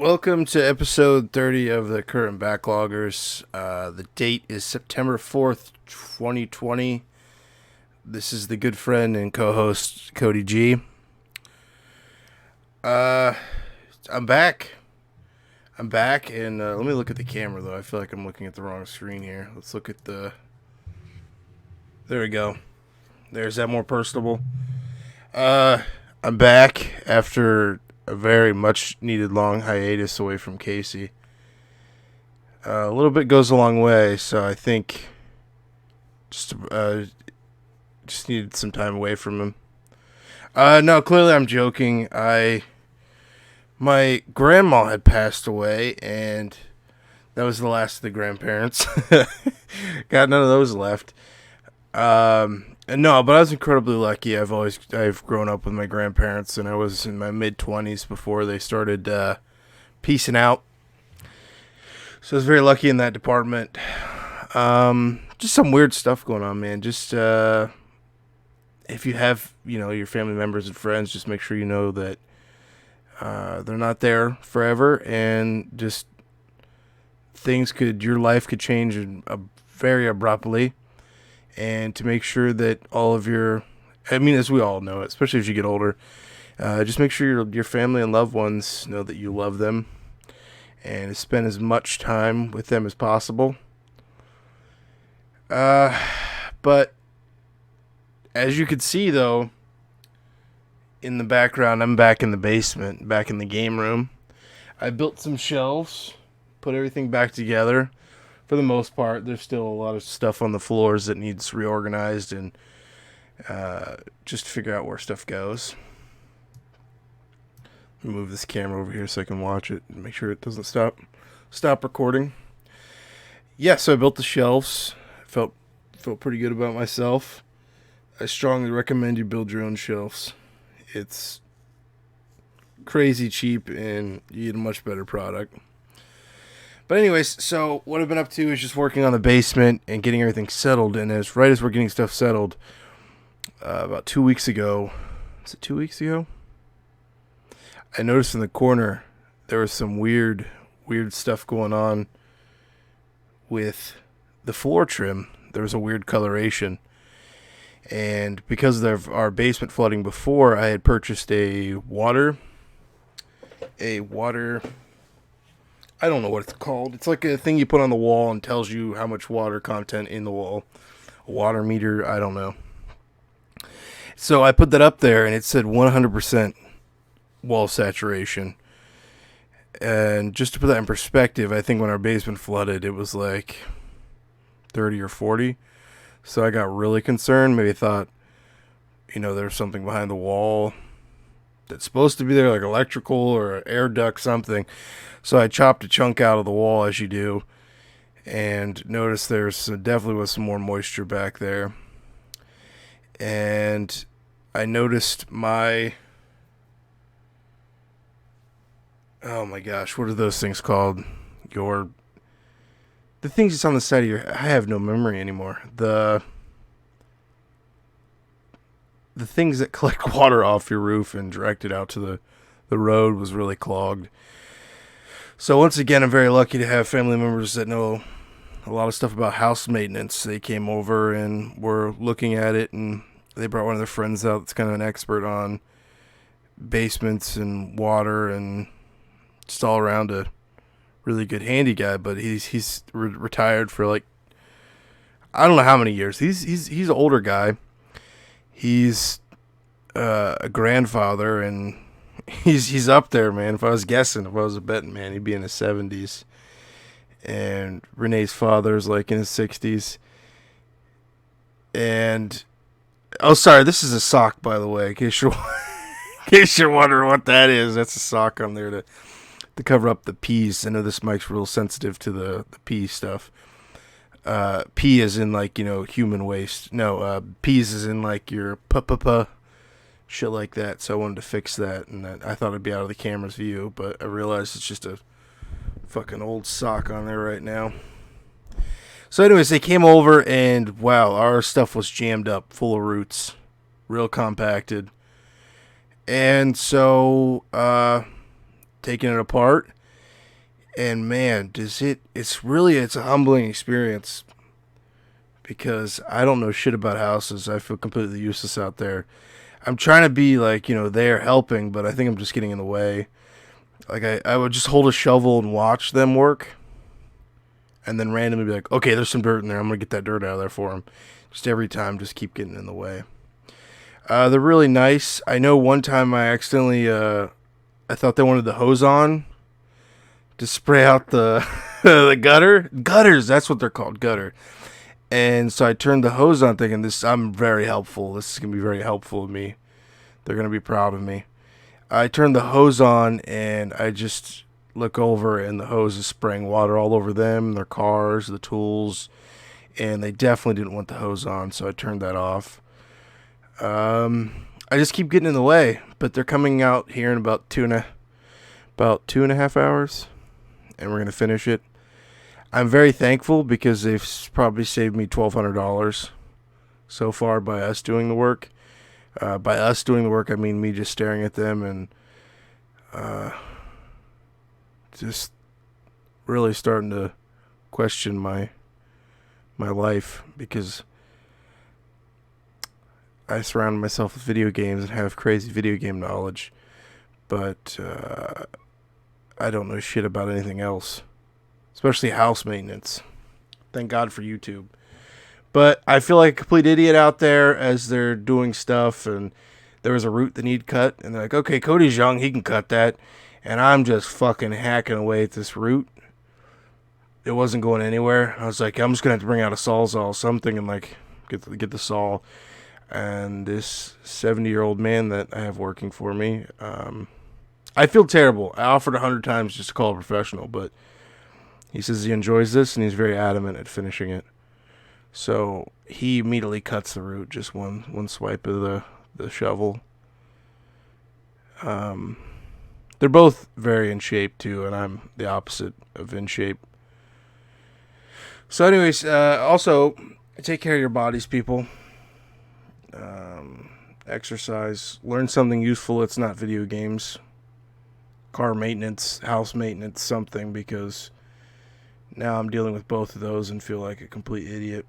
Welcome to episode 30 of the Current Backloggers. The date is September 4th, 2020. This is the good friend and co-host Cody G. I'm back. And let me look at the camera, though. I feel like I'm looking at the wrong screen here. Let's look at the... There we go. There's that more personable. I'm back after a very much needed long hiatus away from Casey. A little bit goes a long way, so I think just needed some time away from him. No, clearly I'm joking. My grandma had passed away, and that was the last of the grandparents. Got none of those left. No, but I was incredibly lucky. I've grown up with my grandparents, and I was in my mid-20s before they started peacing out. So I was very lucky in that department. Just some weird stuff going on, man. Just if you have, your family members and friends, just make sure you know that they're not there forever, and just your life could change very abruptly. And to make sure that all of as we all know, especially as you get older, just make sure your family and loved ones know that you love them and spend as much time with them as possible. But as you can see, though, in the background, I'm back in the basement, back in the game room. I built some shelves, put everything back together. For the most part, there's still a lot of stuff on the floors that needs reorganized and just to figure out where stuff goes. Let me move this camera over here so I can watch it and make sure it doesn't stop recording. Yeah, so I built the shelves. Felt pretty good about myself. I strongly recommend you build your own shelves. It's crazy cheap and you get a much better product. But anyways, so what I've been up to is just working on the basement and getting everything settled. And right as we're getting stuff settled, about 2 weeks ago, is it 2 weeks ago? I noticed in the corner there was some weird stuff going on with the floor trim. There was a weird coloration. And because of our basement flooding before, I had purchased a water... I don't know what it's called. It's like a thing you put on the wall and tells you how much water content in the wall. A water meter, I don't know. So I put that up there and it said 100% wall saturation. And just to put that in perspective, I think when our basement flooded, it was like 30 or 40. So I got really concerned. Maybe thought, there's something behind the wall that's supposed to be there, like electrical or air duct, something. So I chopped a chunk out of the wall, as you do, and noticed definitely was some more moisture back there. And I noticed oh my gosh, what are those things called? The things that's on the side of I have no memory anymore. The things that collect water off your roof and direct it out to the road was really clogged. So once again, I'm very lucky to have family members that know a lot of stuff about house maintenance. They came over and were looking at it, and they brought one of their friends out that's kind of an expert on basements and water, and just all around a really good handy guy. But he's retired for like, I don't know how many years. He's an older guy. He's a grandfather, and he's up there, man. If I was a betting man, he'd be in his 70s. And Renee's father's like in his 60s. And sorry, this is a sock, by the way, in case you're wondering what that is. That's a sock on there to cover up the peas. I know this mic's real sensitive to the pea stuff. Pee is in like, human waste. No, peas is in like your pa shit like that. So I wanted to fix that, and I thought it'd be out of the camera's view, but I realized it's just a fucking old sock on there right now. So anyways, they came over, and wow, our stuff was jammed up, full of roots, real compacted. And so, taking it apart, And man, it's a humbling experience because I don't know shit about houses. I feel completely useless out there. I'm trying to be like, there helping, but I think I'm just getting in the way. Like I would just hold a shovel and watch them work and then randomly be like, okay, there's some dirt in there. I'm going to get that dirt out of there for them. Just every time, just keep getting in the way. They're really nice. I know one time I accidentally, I thought they wanted the hose on to spray out the the gutters. That's what they're called, gutter. And so I turned the hose on, thinking I'm very helpful. This is gonna be very helpful of me. They're gonna be proud of me. I turned the hose on, and I just look over, and the hose is spraying water all over them, their cars, the tools, and they definitely didn't want the hose on. So I turned that off. I just keep getting in the way, but they're coming out here in about two and a half hours, and we're gonna finish it. I'm very thankful because they've probably saved me $1,200 so far by us doing the work. By us doing the work, I mean me just staring at them and just really starting to question my life because I surround myself with video games and have crazy video game knowledge, but I don't know shit about anything else, especially house maintenance. Thank God for YouTube. But I feel like a complete idiot out there as they're doing stuff, and there was a root that needed cut, and they're like, okay, Cody's young, he can cut that, and I'm just fucking hacking away at this root. It wasn't going anywhere. I was like, I'm just gonna have to bring out a Sawzall, something, and like get the saw. And this 70-year-old man that I have working for me, I feel terrible. I offered 100 times just to call a professional, but he says he enjoys this and he's very adamant at finishing it. So he immediately cuts the root, just one swipe of the shovel. They're both very in shape too, and I'm the opposite of in shape. So anyways, also take care of your bodies, people. Exercise, learn something useful. It's not video games, car maintenance, house maintenance, something, because now I'm dealing with both of those and feel like a complete idiot.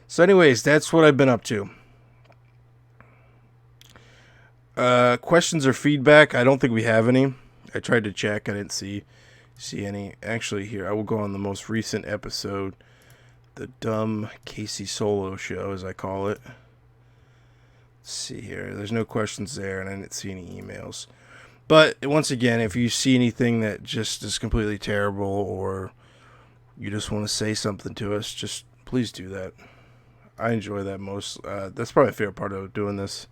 So anyways, that's what I've been up to. Questions or feedback? I don't think we have any. I tried to check. I didn't see any. Actually, here, I will go on the most recent episode, the dumb Casey Solo show, as I call it. Let's see here. There's no questions there, and I didn't see any emails. But once again, if you see anything that just is completely terrible, or you just want to say something to us, just please do that. I enjoy that most. That's probably my favorite part of doing this,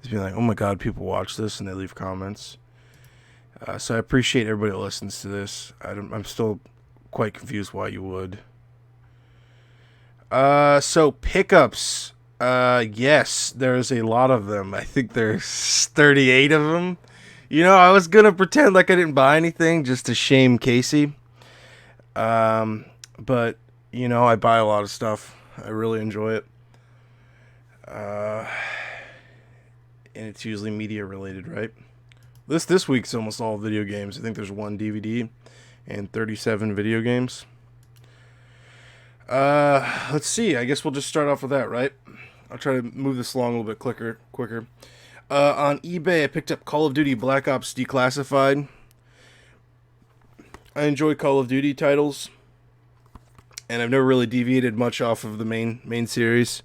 is being like, oh my God, people watch this and they leave comments. So I appreciate everybody that listens to this. I'm still quite confused why you would. So pickups. Yes, there's a lot of them. I think there's 38 of them. I was gonna pretend like I didn't buy anything just to shame Casey. But I buy a lot of stuff. I really enjoy it. And it's usually media related, right? This week's almost all video games. I think there's 1 DVD and 37 video games. Let's see. I guess we'll just start off with that, right? I'll try to move this along a little bit quicker. On eBay, I picked up Call of Duty Black Ops Declassified. I enjoy Call of Duty titles, and I've never really deviated much off of the main series.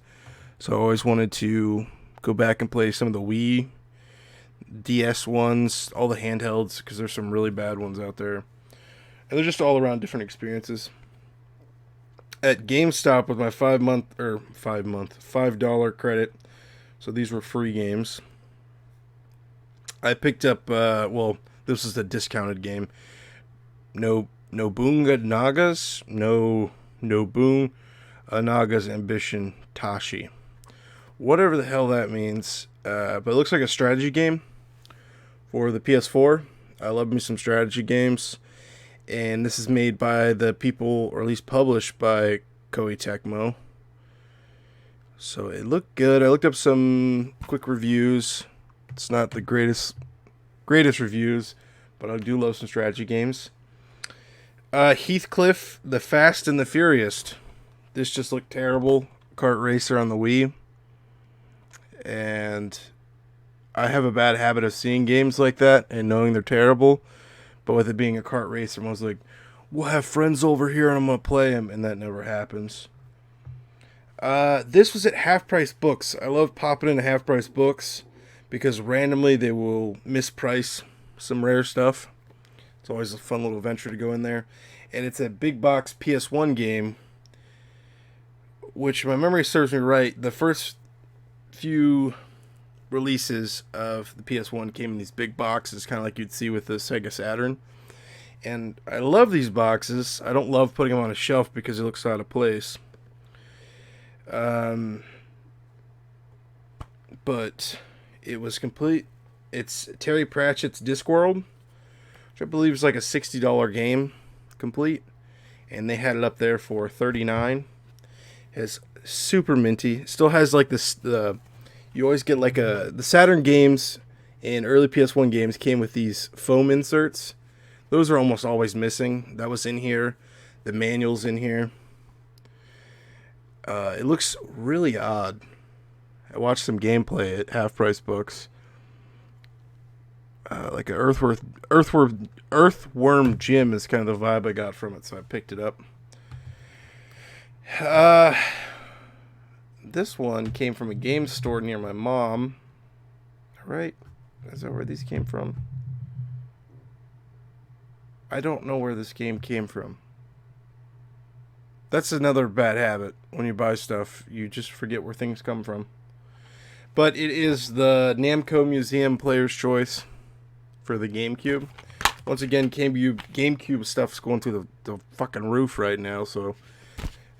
So I always wanted to go back and play some of the Wii, DS ones, all the handhelds, because there's some really bad ones out there. And they're just all around different experiences. At GameStop with my $5 credit, so these were free games, I picked up, this is a discounted game, Nobunaga Naga's Ambition Tashi. Whatever the hell that means, but it looks like a strategy game for the PS4. I love me some strategy games. And this is made by the people, or at least published by Koei Tecmo. So it looked good. I looked up some quick reviews. It's not the greatest reviews, but I do love some strategy games. Heathcliff, The Fast and the Furious. This just looked terrible. Kart Racer on the Wii. And I have a bad habit of seeing games like that and knowing they're terrible. But with it being a kart racer, I was like, we'll have friends over here and I'm going to play them. And that never happens. This was at Half Price Books. I love popping into Half Price Books because randomly they will misprice some rare stuff. It's always a fun little venture to go in there. And it's a big box PS1 game, which, if my memory serves me right, the first few releases of the PS1 came in these big boxes, kind of like you'd see with the Sega Saturn. And I love these boxes. I don't love putting them on a shelf because it looks out of place. But it was complete. It's Terry Pratchett's Discworld, which I believe is like a $60 game complete. And they had it up there for $39. It's super minty. Still has like this, you always get like the Saturn games and early PS1 games came with these foam inserts. Those are almost always missing. That was in here. The manual's in here. It looks really odd. I watched some gameplay at Half Price Books. Like an earthworm gym is kind of the vibe I got from it, so I picked it up. This one came from a game store near my mom. Right? Is that where these came from? I don't know where this game came from. That's another bad habit. When you buy stuff, you just forget where things come from. But it is the Namco Museum Player's Choice for the GameCube. Once again, GameCube stuff's going through the fucking roof right now, so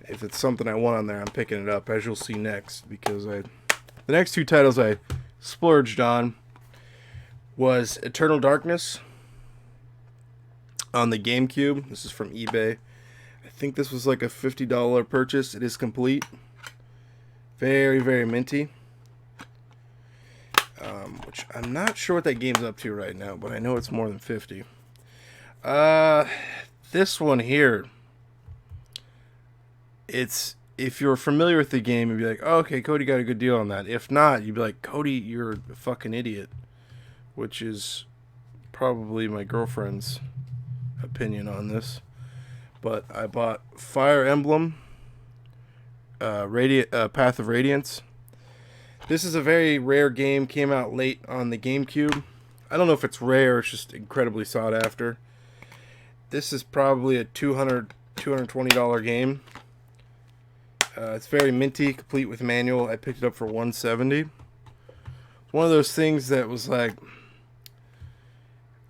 if it's something I want on there, I'm picking it up, as you'll see next, because the next two titles I splurged on was Eternal Darkness on the GameCube. This is from eBay. I think this was like a $50 purchase. It is complete. Very, very minty. Which I'm not sure what that game's up to right now, but I know it's more than 50. This one here, it's, if you're familiar with the game, you'd be like, oh, okay, Cody got a good deal on that. If not, you'd be like, Cody, you're a fucking idiot. Which is probably my girlfriend's opinion on this. But I bought Fire Emblem, Path of Radiance. This is a very rare game, came out late on the GameCube. I don't know if it's rare, it's just incredibly sought after. This is probably a $220 game. It's very minty, complete with manual. I picked it up for $170. It's one of those things that was like,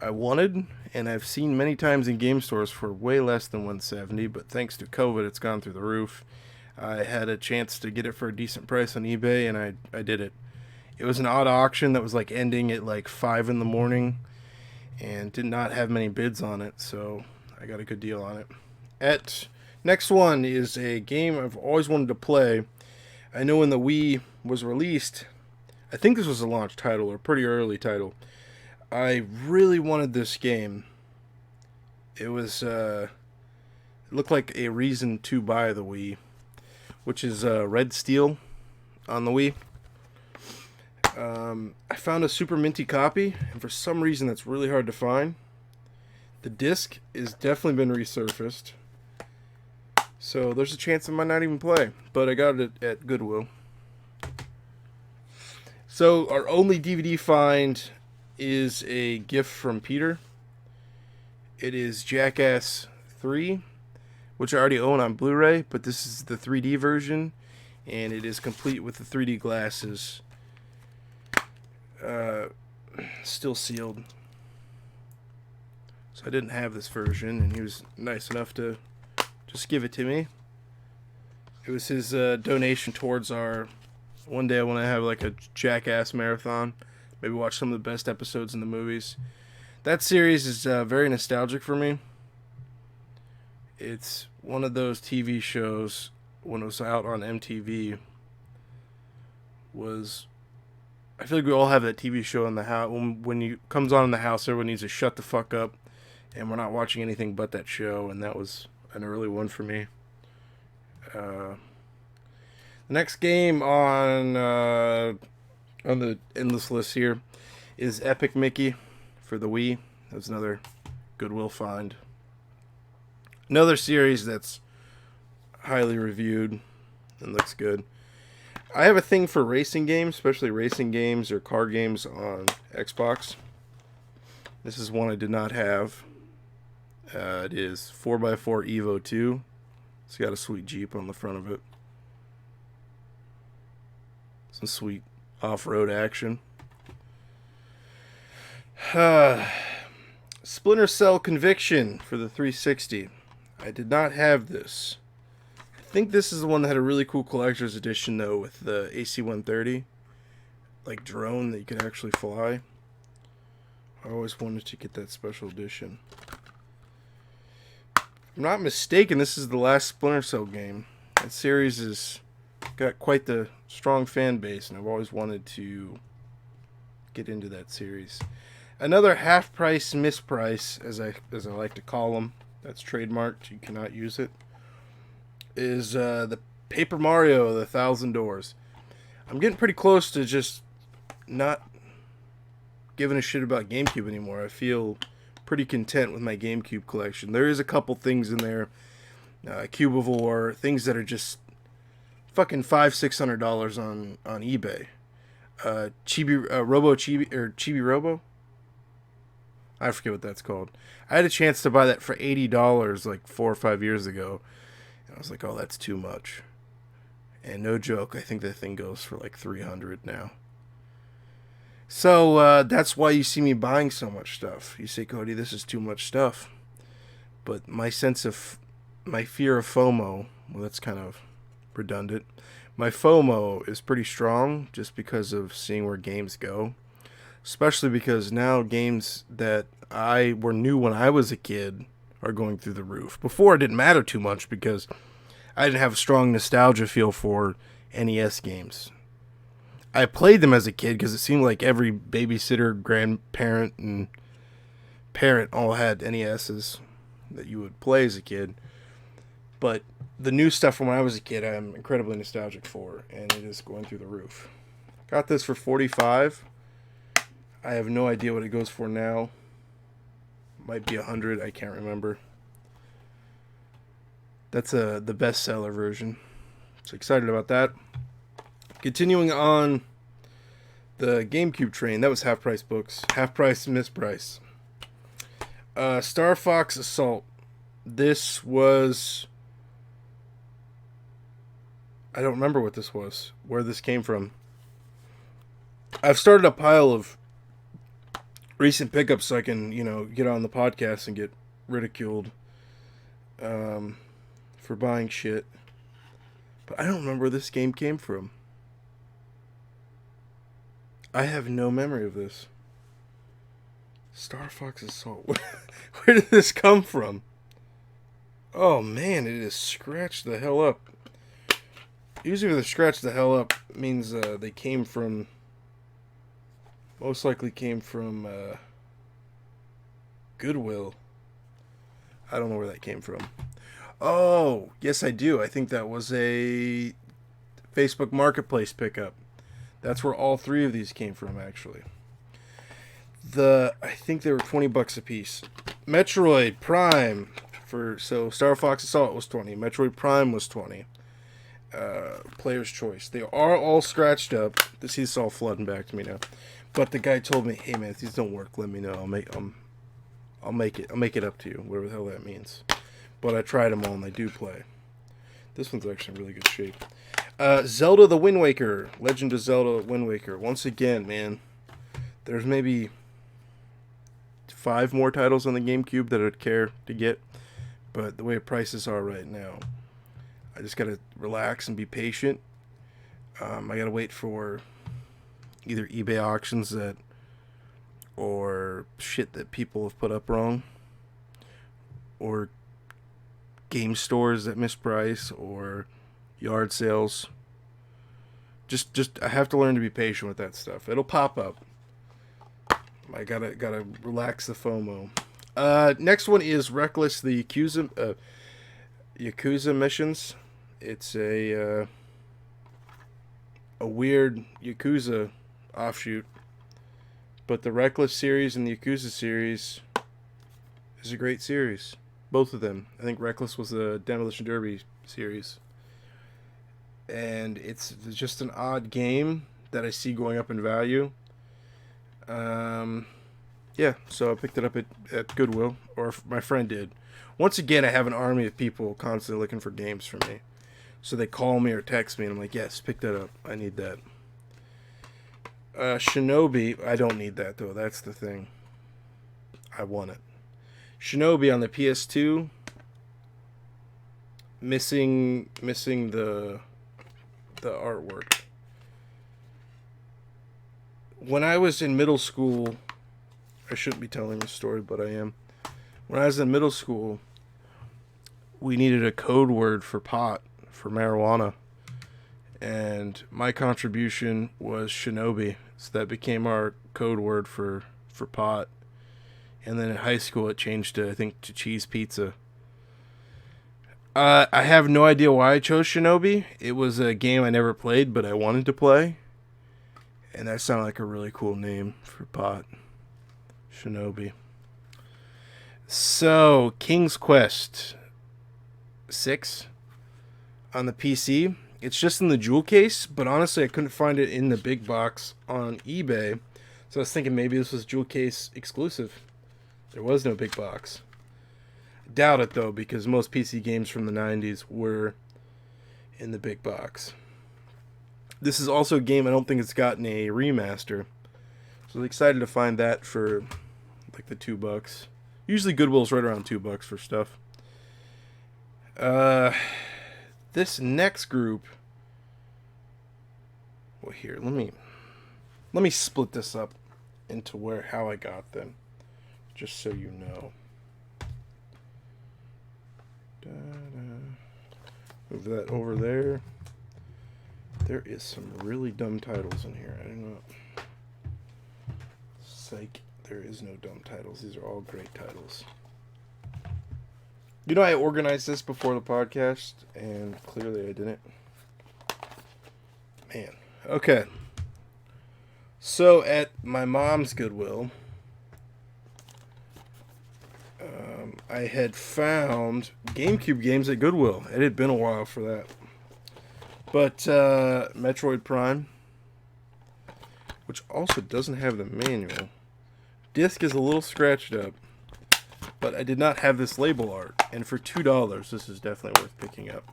I wanted, and I've seen many times in game stores for way less than $170, but thanks to COVID, it's gone through the roof. I had a chance to get it for a decent price on eBay, and I did it. It was an odd auction that was like ending at like 5 in the morning, and did not have many bids on it, so I got a good deal on it. Next one is a game I've always wanted to play. I know when the Wii was released, I think this was a launch title, or a pretty early title. I really wanted this game. It was, it looked like a reason to buy the Wii, which is Red Steel on the Wii. I found a super minty copy, and for some reason that's really hard to find. The disc is definitely been resurfaced, so there's a chance I might not even play, but I got it at Goodwill. So our only DVD find is a gift from Peter. It is Jackass 3, which I already own on Blu-ray, but this is the 3D version, and it is complete with the 3D glasses. Still sealed. So I didn't have this version, and he was nice enough to just give it to me. It was his donation towards our, one day I want to have like a Jackass marathon, maybe watch some of the best episodes in the movies. That series is very nostalgic for me. It's one of those TV shows when it was out on MTV. I feel like we all have that TV show in the house. When you comes on in the house, everyone needs to shut the fuck up and we're not watching anything but that show, and that was an early one for me. The next game on the endless list here is Epic Mickey for the Wii. That was another Goodwill find. Another series that's highly reviewed and looks good. I have a thing for racing games, especially racing games or car games on Xbox. This is one I did not have. It is 4x4 Evo 2. It's got a sweet Jeep on the front of it. Some sweet off-road action. Splinter Cell Conviction for the 360. I did not have this. I think this is the one that had a really cool collector's edition, though, with the AC-130. Like, drone that you could actually fly. I always wanted to get that special edition. If I'm not mistaken, this is the last Splinter Cell game. That series has got quite the strong fan base, and I've always wanted to get into that series. Another half-price misprice, as I like to call them, that's trademarked, you cannot use it, is the Paper Mario, the 1,000 Doors. I'm getting pretty close to just not giving a shit about GameCube anymore. I feel pretty content with my GameCube collection. There is a couple things in there, Cubivore, things that are just fucking $500-$600 on eBay. Chibi Robo. I forget what that's called. I had a chance to buy that for $80 like 4 or 5 years ago, and I was like, "Oh, that's too much." And no joke, I think that thing goes for like $300 now. So that's why you see me buying so much stuff. You say, "Cody, this is too much stuff," but my fear of FOMO, well, that's kind of redundant. My FOMO is pretty strong just because of seeing where games go. Especially because now games that were new when I was a kid are going through the roof. Before, it didn't matter too much because I didn't have a strong nostalgia feel for NES games. I played them as a kid because it seemed like every babysitter, grandparent, and parent all had NESs that you would play as a kid. But the new stuff from when I was a kid, I'm incredibly nostalgic for, and it is going through the roof. Got this for $45. I have no idea what it goes for now. Might be $100. I can't remember. That's the bestseller version. So excited about that. Continuing on the GameCube train. That was Half Price Books. Half Price Misprice. Star Fox Assault. This was... I don't remember what this was. Where this came from. I've started a pile of recent pickups so I can, get on the podcast and get ridiculed for buying shit. But I don't remember where this game came from. I have no memory of this. Star Fox Assault. Where did this come from? Oh man, it is scratched the hell up. Usually if they're scratched the hell up, it means they came from... Most likely came from Goodwill. I don't know where that came from. Oh, yes I do. I think that was a Facebook Marketplace pickup. That's where all three of these came from, actually. I think they were $20 a piece. Metroid Prime so Star Fox Assault was $20. Metroid Prime was $20. Player's Choice. They are all scratched up. This is all flooding back to me now. But the guy told me, "Hey man, if these don't work, let me know. I'll make it up to you, whatever the hell that means." But I tried them all and they do play. This one's actually in really good shape. Zelda the Wind Waker. Legend of Zelda Wind Waker. Once again, man, there's maybe 5 more titles on the GameCube that I'd care to get. But the way prices are right now, I just gotta relax and be patient. I gotta wait for either eBay auctions or shit that people have put up wrong, or game stores that misprice, or yard sales. Just I have to learn to be patient with that stuff. It'll pop up. I gotta relax the FOMO. Next one is Reckless, the Yakuza missions. It's a weird Yakuza offshoot, but the Reckless series and the Yakuza series is a great series. Both of them. I think Reckless was a Demolition Derby series, and it's just an odd game that I see going up in value. Um, yeah, so I picked it up at Goodwill, or my friend did. Once again, I have an army of people constantly looking for games for me. So they call me or text me, and I'm like, yes, pick that up. I need that. Shinobi, I don't need that, though. That's the thing. I want it. Shinobi on the PS2, missing the artwork. When I was in middle school, I shouldn't be telling this story, but I am. When I was in middle school, we needed a code word for pot, for marijuana. And my contribution was Shinobi. So that became our code word for pot. And then in high school, it changed to, I think, to cheese pizza. I have no idea why I chose Shinobi. It was a game I never played, but I wanted to play. And that sounded like a really cool name for pot. Shinobi. So, King's Quest 6 on the PC. It's just in the jewel case, but honestly, I couldn't find it in the big box on eBay. So I was thinking maybe this was jewel case exclusive. There was no big box. I doubt it, though, because most PC games from the 90s were in the big box. This is also a game I don't think it's gotten a remaster. So I'm excited to find that for like the $2. Usually Goodwill's right around $2 for stuff. This next group. Well, here, let me split this up into how I got them, just so you know. Move that over there. There is some really dumb titles in here. I don't know. Psych. There is no dumb titles. These are all great titles. You know, I organized this before the podcast, and clearly I didn't. Man. Okay. So, at my mom's Goodwill, I had found GameCube games at Goodwill. It had been a while for that. But, Metroid Prime, which also doesn't have the manual. Disc is a little scratched up. But I did not have this label art, and for $2, this is definitely worth picking up.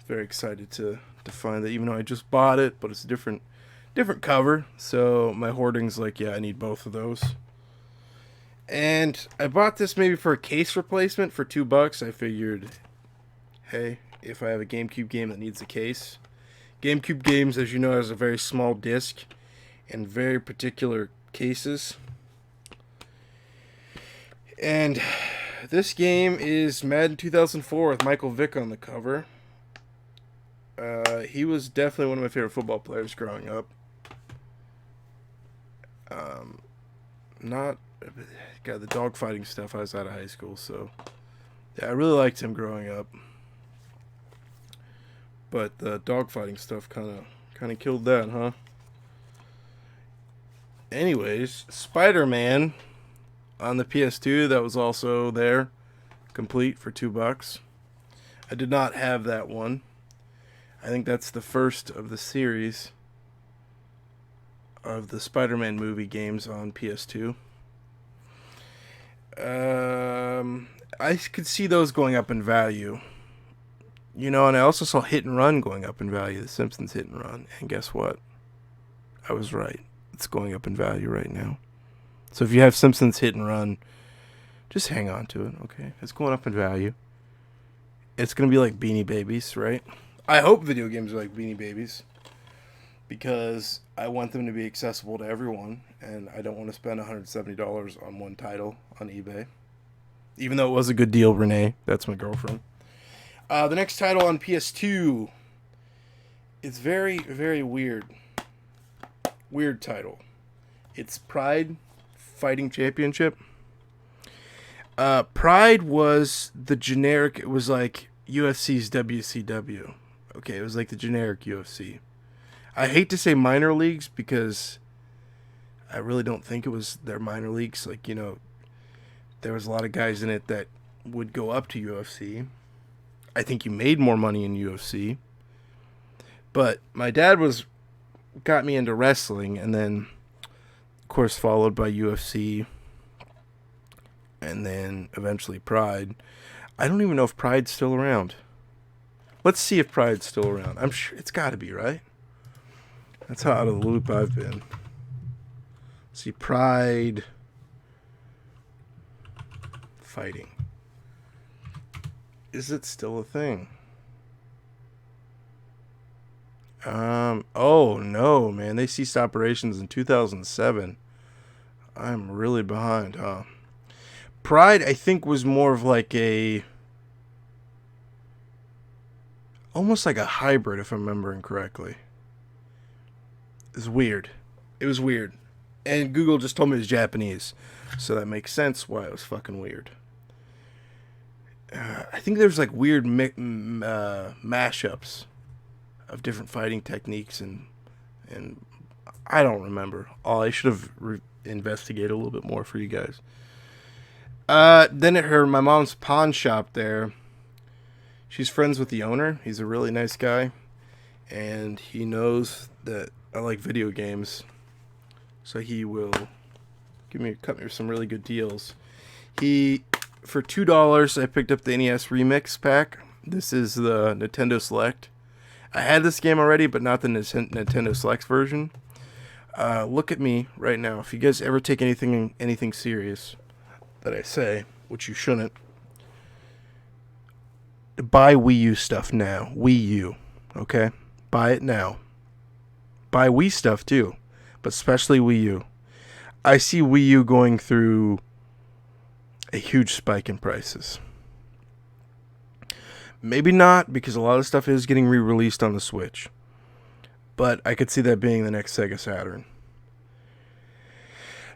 Very excited to find that, even though I just bought it, but it's a different cover. So my hoarding's like, yeah, I need both of those. And I bought this maybe for a case replacement for $2. I figured, hey, if I have a GameCube game that needs a case. GameCube games, as you know, has a very small disc and very particular cases. And this game is Madden 2004 with Michael Vick on the cover. He was definitely one of my favorite football players growing up. The dogfighting stuff, I was out of high school, so yeah, I really liked him growing up. But the dogfighting stuff kind of killed that, huh? Anyways, Spider-Man on the PS2, that was also there, complete for $2. I did not have that one. I think that's the first of the series of the Spider-Man movie games on PS2. I could see those going up in value. You know, and I also saw Hit and Run going up in value, The Simpsons Hit and Run. And guess what? I was right. It's going up in value right now. So if you have Simpsons Hit and Run, just hang on to it, okay? It's going up in value. It's going to be like Beanie Babies, right? I hope video games are like Beanie Babies, because I want them to be accessible to everyone, and I don't want to spend $170 on one title on eBay. Even though it was a good deal, Renee. That's my girlfriend. The next title on PS2 is very, very weird. Weird title. It's Pride Fighting Championship. Pride was the generic. It was like UFC's WCW. Okay, it was like the generic UFC. I hate to say minor leagues because I really don't think it was their minor leagues. Like, there was a lot of guys in it that would go up to UFC. I think you made more money in UFC. But my dad got me into wrestling, and then, of course, followed by UFC, and then eventually Pride. I don't even know if Pride's still around. Let's see if Pride's still around. I'm sure it's got to be, right? That's how out of the loop I've been. See, Pride fighting. Is it still a thing? Oh no, man. They ceased operations in 2007. I'm really behind, huh? Pride, I think, was more of like almost like a hybrid, if I'm remembering correctly. It's weird. It was weird. And Google just told me it was Japanese. So that makes sense why it was fucking weird. I think there's like weird mashups of different fighting techniques, and I don't remember. I should have investigated a little bit more for you guys. Then at my mom's pawn shop there, she's friends with the owner. He's a really nice guy, and he knows that I like video games, so he will cut me some really good deals. For $2, I picked up the NES Remix pack. This is the Nintendo Select. I had this game already, but not the Nintendo Select version. Look at me right now. If you guys ever take anything serious that I say, which you shouldn't, buy Wii U stuff now. Wii U, okay? Buy it now. Buy Wii stuff too, but especially Wii U. I see Wii U going through a huge spike in prices. Maybe not, because a lot of stuff is getting re-released on the Switch. But I could see that being the next Sega Saturn.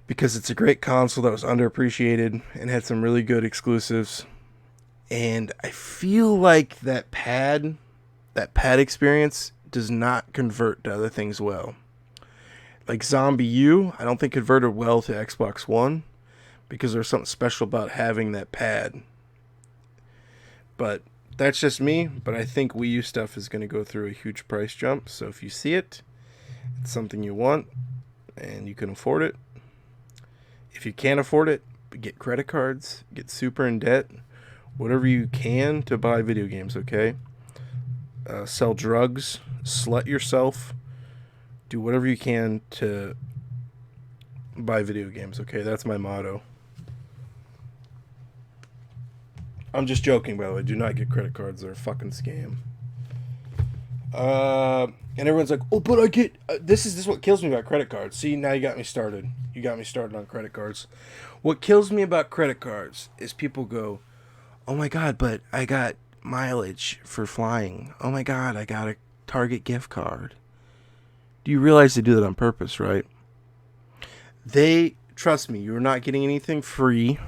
Because it's a great console that was underappreciated and had some really good exclusives. And I feel like that pad experience does not convert to other things well. Like Zombie U, I don't think converted well to Xbox One, because there's something special about having that pad. But that's just me, but I think Wii U stuff is going to go through a huge price jump. So if you see it, it's something you want, and you can afford it. If you can't afford it, get credit cards, get super in debt, whatever you can to buy video games, okay? Sell drugs, slut yourself, do whatever you can to buy video games, okay? That's my motto. I'm just joking, by the way. Do not get credit cards. They're a fucking scam. And everyone's like, oh, but I get... This is what kills me about credit cards. See, now you got me started. You got me started on credit cards. What kills me about credit cards is people go, oh my God, but I got mileage for flying. Oh my God, I got a Target gift card. Do you realize they do that on purpose, right? Trust me, you're not getting anything free.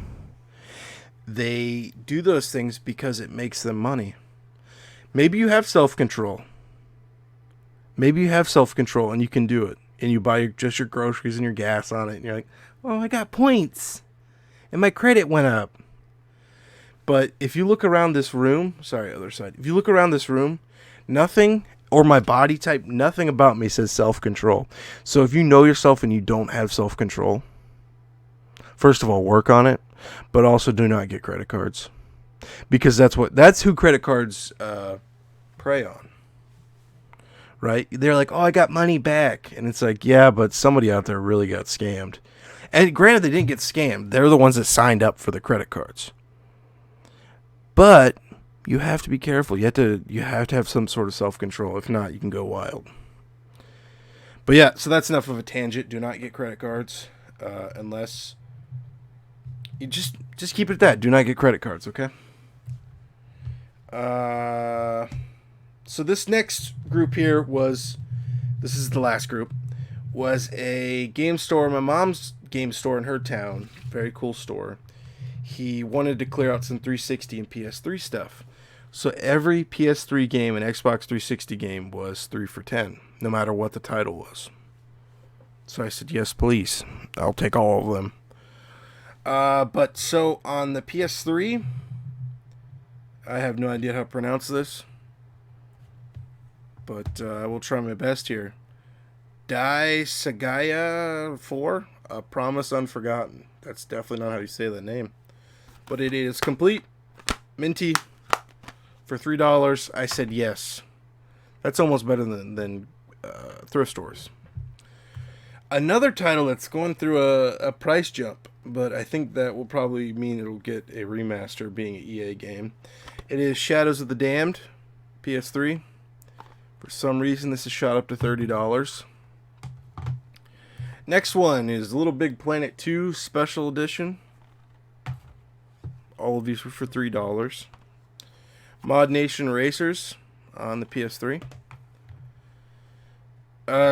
They do those things because it makes them money. Maybe you have self-control. Maybe you have self-control and you can do it. And you buy just your groceries and your gas on it. And you're like, oh, I got points. And my credit went up. But if you look around this room, other side. If you look around this room, nothing, or my body type, nothing about me says self-control. So if you know yourself and you don't have self-control, first of all, work on it. But also do not get credit cards. Because that's who credit cards prey on. Right? They're like, oh, I got money back. And it's like, yeah, but somebody out there really got scammed. And granted, they didn't get scammed. They're the ones that signed up for the credit cards. But you have to be careful. You have to have some sort of self-control. If not, you can go wild. But yeah, so that's enough of a tangent. Do not get credit cards unless... You just keep it at that. Do not get credit cards, okay? So this next group here this is the last group, was a game store, my mom's game store in her town. Very cool store. he wanted to clear out some 360 and PS3 stuff. So every PS3 game and Xbox 360 game was 3 for $10, no matter what the title was. So I said, yes, please. I'll take all of them. But so on the PS3, I have no idea how to pronounce this, but I will try my best here. Dai Sagaya 4, A Promise Unforgotten. That's definitely not how you say that name. But it is complete, minty, for $3. I said yes. That's almost better than thrift stores. Another title that's going through a price jump, but I think that will probably mean it'll get a remaster, being an EA game. It is Shadows of the Damned, PS3. For some reason, this is shot up to $30. Next one is Little Big Planet 2 Special Edition. All of these were for $3. Mod Nation Racers on the PS3.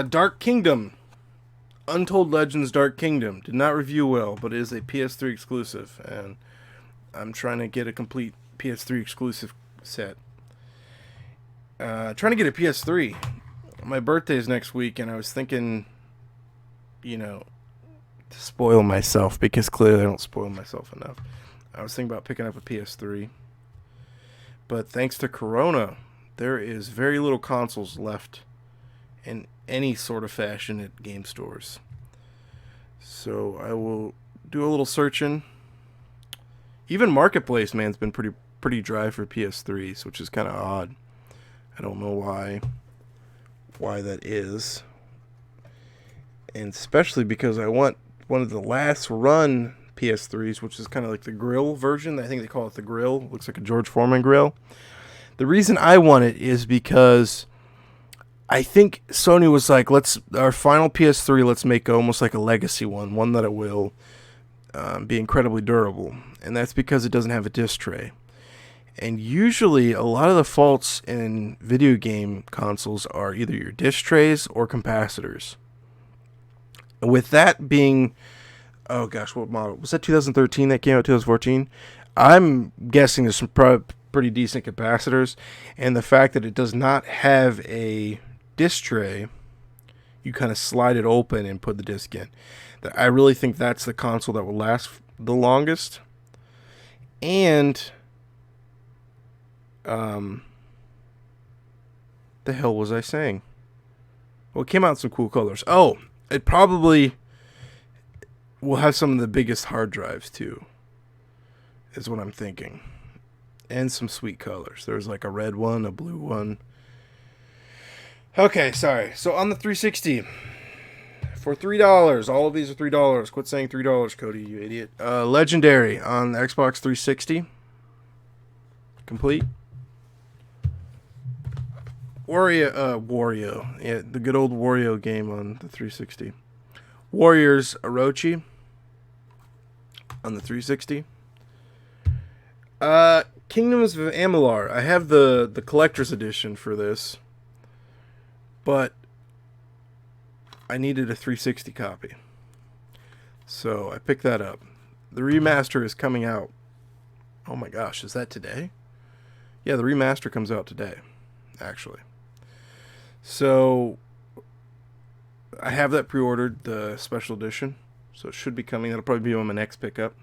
Dark Kingdom. Untold Legends Dark Kingdom. Did not review well, but it is a PS3 exclusive, and I'm trying to get a complete PS3 exclusive set. Trying to get a PS3. My birthday is next week, and I was thinking, to spoil myself, because clearly I don't spoil myself enough. I was thinking about picking up a PS3. But thanks to Corona, there is very little consoles left in any sort of fashion at game stores. So I will do a little searching. Even Marketplace, man's been pretty dry for PS3s, which is kind of odd. I don't know why that is. And especially because I want one of the last run PS3s, which is kind of like the grill version. I think they call it the grill. It looks like a George Foreman grill. The reason I want it is because I think Sony was like, our final PS3, let's make almost like a legacy one that it will be incredibly durable. And that's because it doesn't have a disc tray. And usually a lot of the faults in video game consoles are either your disc trays or capacitors. With that being, oh gosh, what model? Was that 2013 that came out, 2014? I'm guessing there's some pretty decent capacitors. And the fact that it does not have a disc tray, you kind of slide it open and put the disc in. I really think that's the console that will last the longest. And the hell was I saying? Well, it came out in some cool colors. Oh, it probably will have some of the biggest hard drives too, is what I'm thinking. And some sweet colors. There's like a red one, a blue one. Okay, sorry. So on the 360, for $3, all of these are $3. Quit saying $3, Cody, you idiot. Legendary on the Xbox 360. Complete. Wario. Yeah, the good old Wario game on the 360. Warriors Orochi on the 360. Kingdoms of Amalur. I have the collector's edition for this, but I needed a 360 copy, so I picked that up. The remaster is coming out. Oh my gosh, is that today? Yeah, the remaster comes out today, actually. So I have that pre-ordered, the special edition, so it should be coming. That'll probably be on my next pickup.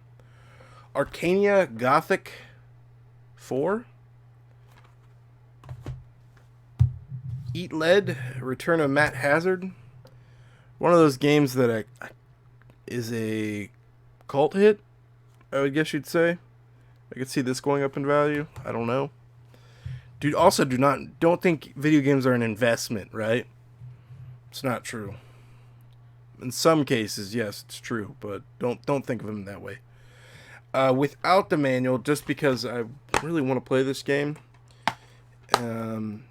Arcania Gothic 4. Eat Lead, Return of Matt Hazard. One of those games that is a cult hit, I would guess you'd say. I could see this going up in value. I don't know. Dude, also don't think video games are an investment, right? It's not true. In some cases, yes, it's true, but don't think of them that way. Without the manual, just because I really want to play this game. And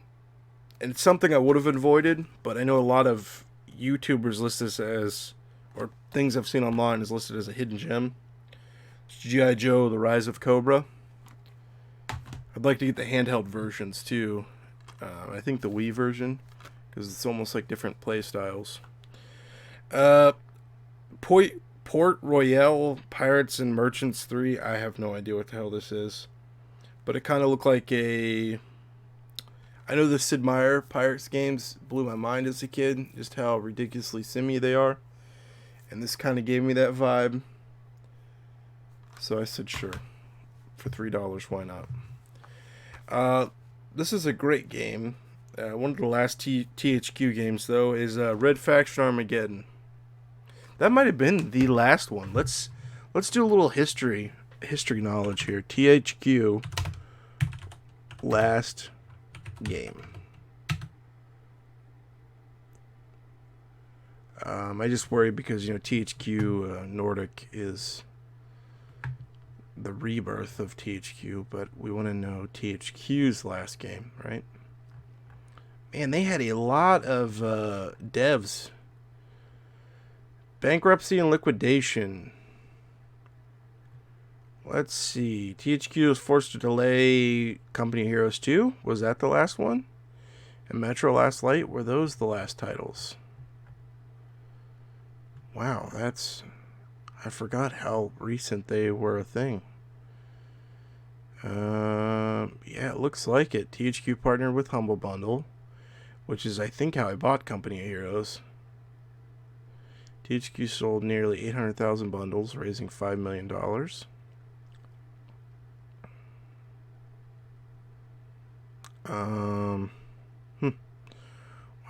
it's something I would have avoided, but I know a lot of YouTubers list this as, or things I've seen online is listed as a hidden gem. It's G.I. Joe, The Rise of Cobra. I'd like to get the handheld versions too. I think the Wii version, because it's almost like different play styles. Port Royale Pirates and Merchants 3. I have no idea what the hell this is. But it kind of looked like a... I know the Sid Meier Pirates games blew my mind as a kid. Just how ridiculously simmy they are. And this kind of gave me that vibe. So I said sure. For $3, why not? This is a great game. One of the last THQ games, though, is Red Faction Armageddon. That might have been the last one. Let's do a little history knowledge here. THQ last game. I just worry because THQ Nordic is the rebirth of THQ, but we want to know THQ's last game, right? Man, they had a lot of devs. Bankruptcy and liquidation. Let's see. THQ was forced to delay Company of Heroes 2. Was that the last one? And Metro Last Light? Were those the last titles? Wow, I forgot how recent they were a thing. Yeah, it looks like it. THQ partnered with Humble Bundle, which is, I think, how I bought Company of Heroes. THQ sold nearly 800,000 bundles, raising $5 million.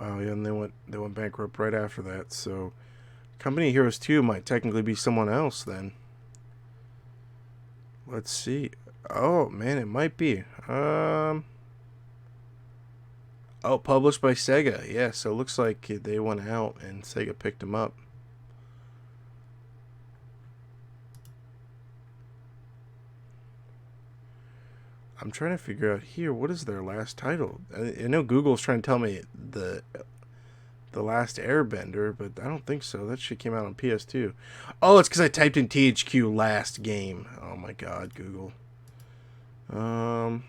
Wow, yeah, and they went bankrupt right after that. So, Company of Heroes 2 might technically be someone else then. Let's see. Oh man, it might be. Oh, published by Sega. Yeah, so it looks like they went out and Sega picked them up. I'm trying to figure out here, what is their last title? I know Google's trying to tell me the last Airbender, but I don't think so. That shit came out on PS2. Oh, it's because I typed in THQ last game. Oh my god, Google. I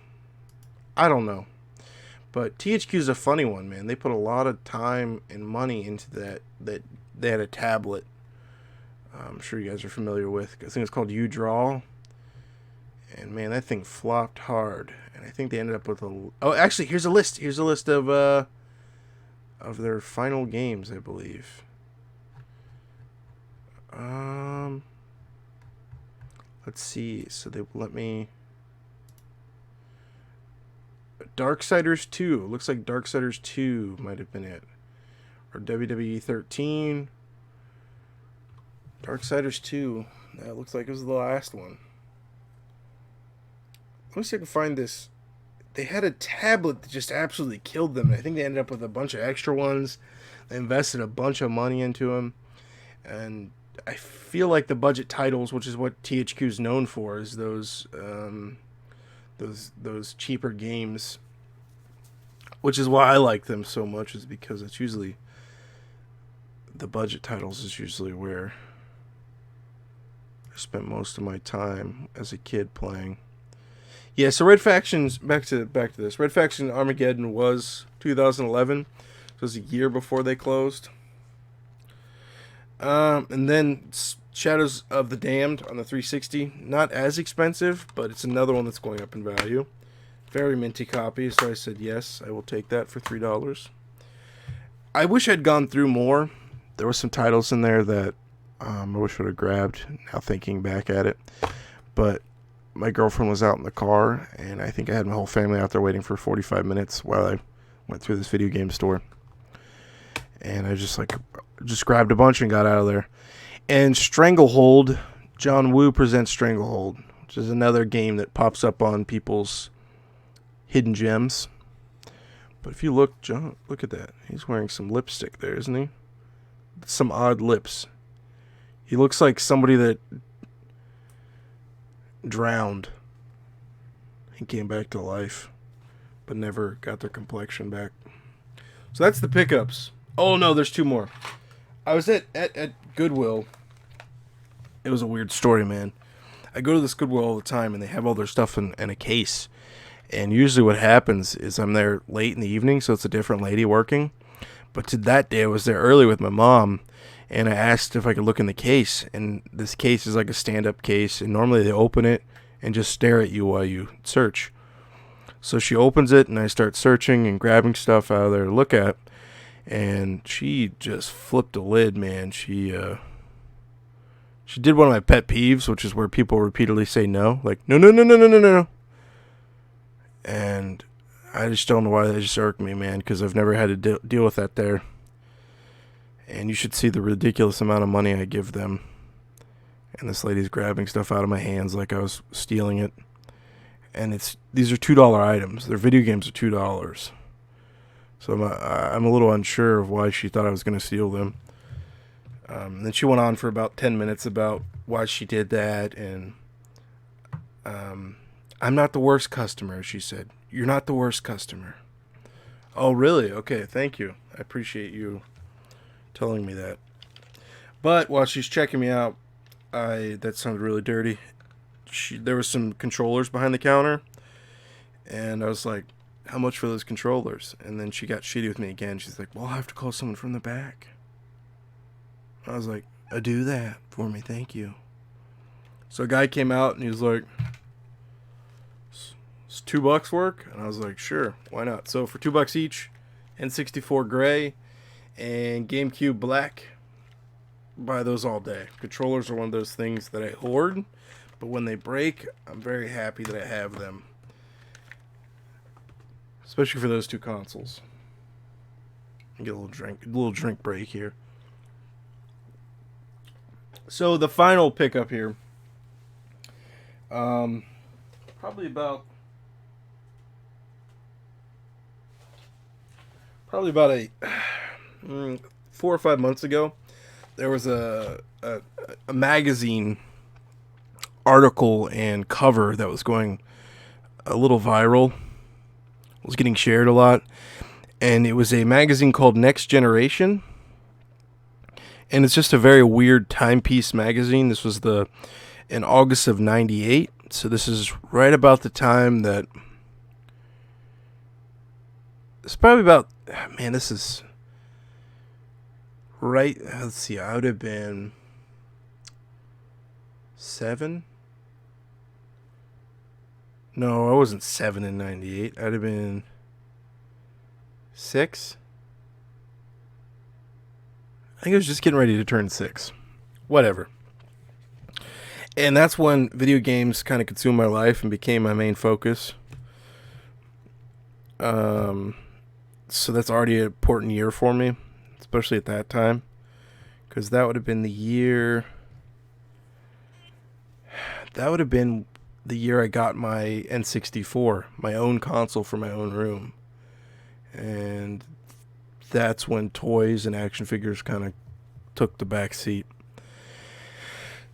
don't know. But THQ's a funny one, man. They put a lot of time and money into that they had a tablet. I'm sure you guys are familiar with. I think it's called UDraw. And man, that thing flopped hard. And I think they ended up with a... Oh, actually, here's a list. Here's a list of their final games, I believe. Let's see. So they let me... Darksiders 2. Looks like Darksiders 2 might have been it. Or WWE 13. Darksiders 2. That looks like it was the last one. Let me see if I can find this. They had a tablet that just absolutely killed them. I think they ended up with a bunch of extra ones. They invested a bunch of money into them. And I feel like the budget titles, which is what THQ is known for, is those cheaper games. Which is why I like them so much, is because it's usually... The budget titles is usually where I spent most of my time as a kid playing. Yeah, so Red Faction's back to this. Red Faction Armageddon was 2011. So it was a year before they closed. And then Shadows of the Damned on the 360. Not as expensive, but it's another one that's going up in value. Very minty copy, so I said yes, I will take that for $3. I wish I'd gone through more. There were some titles in there that I wish I would have grabbed, now thinking back at it. But my girlfriend was out in the car, and I think I had my whole family out there waiting for 45 minutes while I went through this video game store. And I just grabbed a bunch and got out of there. And Stranglehold, John Woo presents Stranglehold, which is another game that pops up on people's hidden gems. But if you look, John, look at that. He's wearing some lipstick there, isn't he? Some odd lips. He looks like somebody that drowned and came back to life, but never got their complexion back. So that's the pickups. Oh no, there's two more. I was at Goodwill. It was a weird story, man. I go to this Goodwill all the time, and they have all their stuff in a case. And usually what happens is I'm there late in the evening, so it's a different lady working. But to that day, I was there early with my mom, And I asked if I could look in the case, and this case is like a stand-up case, and normally they open it and just stare at you while you search. So she opens it, and I start searching and grabbing stuff out of there to look at, and she just flipped the lid, man. She did one of my pet peeves, which is where people repeatedly say no, like no, no, no, no, no, no, no. And I just don't know why that just irked me, man, because I've never had to deal with that there. And you should see the ridiculous amount of money I give them. And this lady's grabbing stuff out of my hands like I was stealing it. And these are $2 items. Their video games are $2. So I'm a little unsure of why she thought I was going to steal them. Then she went on for about 10 minutes about why she did that. And I'm not the worst customer, she said. You're not the worst customer. Oh, really? Okay, thank you. I appreciate you telling me that. But while she's checking me out, that sounded really dirty. There was some controllers behind the counter, and I was like, how much for those controllers? And then she got shitty with me again. She's like, well, I'll have to call someone from the back. I was like, do that for me, thank you. So a guy came out and he was like, it's $2 work? And I was like, sure, why not? So for $2 each, N64 gray and GameCube black, buy those all day. Controllers are one of those things that I hoard, but when they break, I'm very happy that I have them. Especially for those two consoles. Get a little drink break here. So the final pickup here, probably about a 4 or 5 months ago, there was a magazine article and cover that was going a little viral. It was getting shared a lot, and it was a magazine called Next Generation, and it's just a very weird timepiece magazine. This was in August of '98, so this is right about the time that it's probably about, man, this is right, let's see, I would have been 7. No, I wasn't 7 in '98. I'd have been 6. I think I was just getting ready to turn 6. Whatever. And that's when video games kind of consumed my life and became my main focus. So that's already an important year for me, especially at that time, because that would have been the year I got my N64, my own console for my own room. And that's when toys and action figures kind of took the back seat.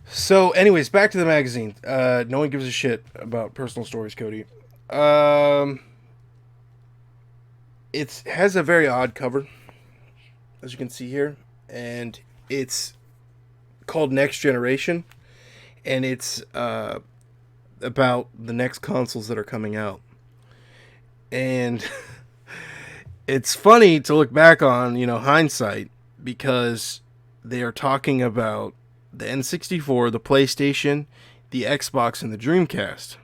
So anyways, back to the magazine. No one gives a shit about personal stories, Cody. It has a very odd cover, as you can see here, and it's called Next Generation, and it's about the next consoles that are coming out. And it's funny to look back on, hindsight, because they are talking about the N64, the PlayStation, the Xbox, and the Dreamcast.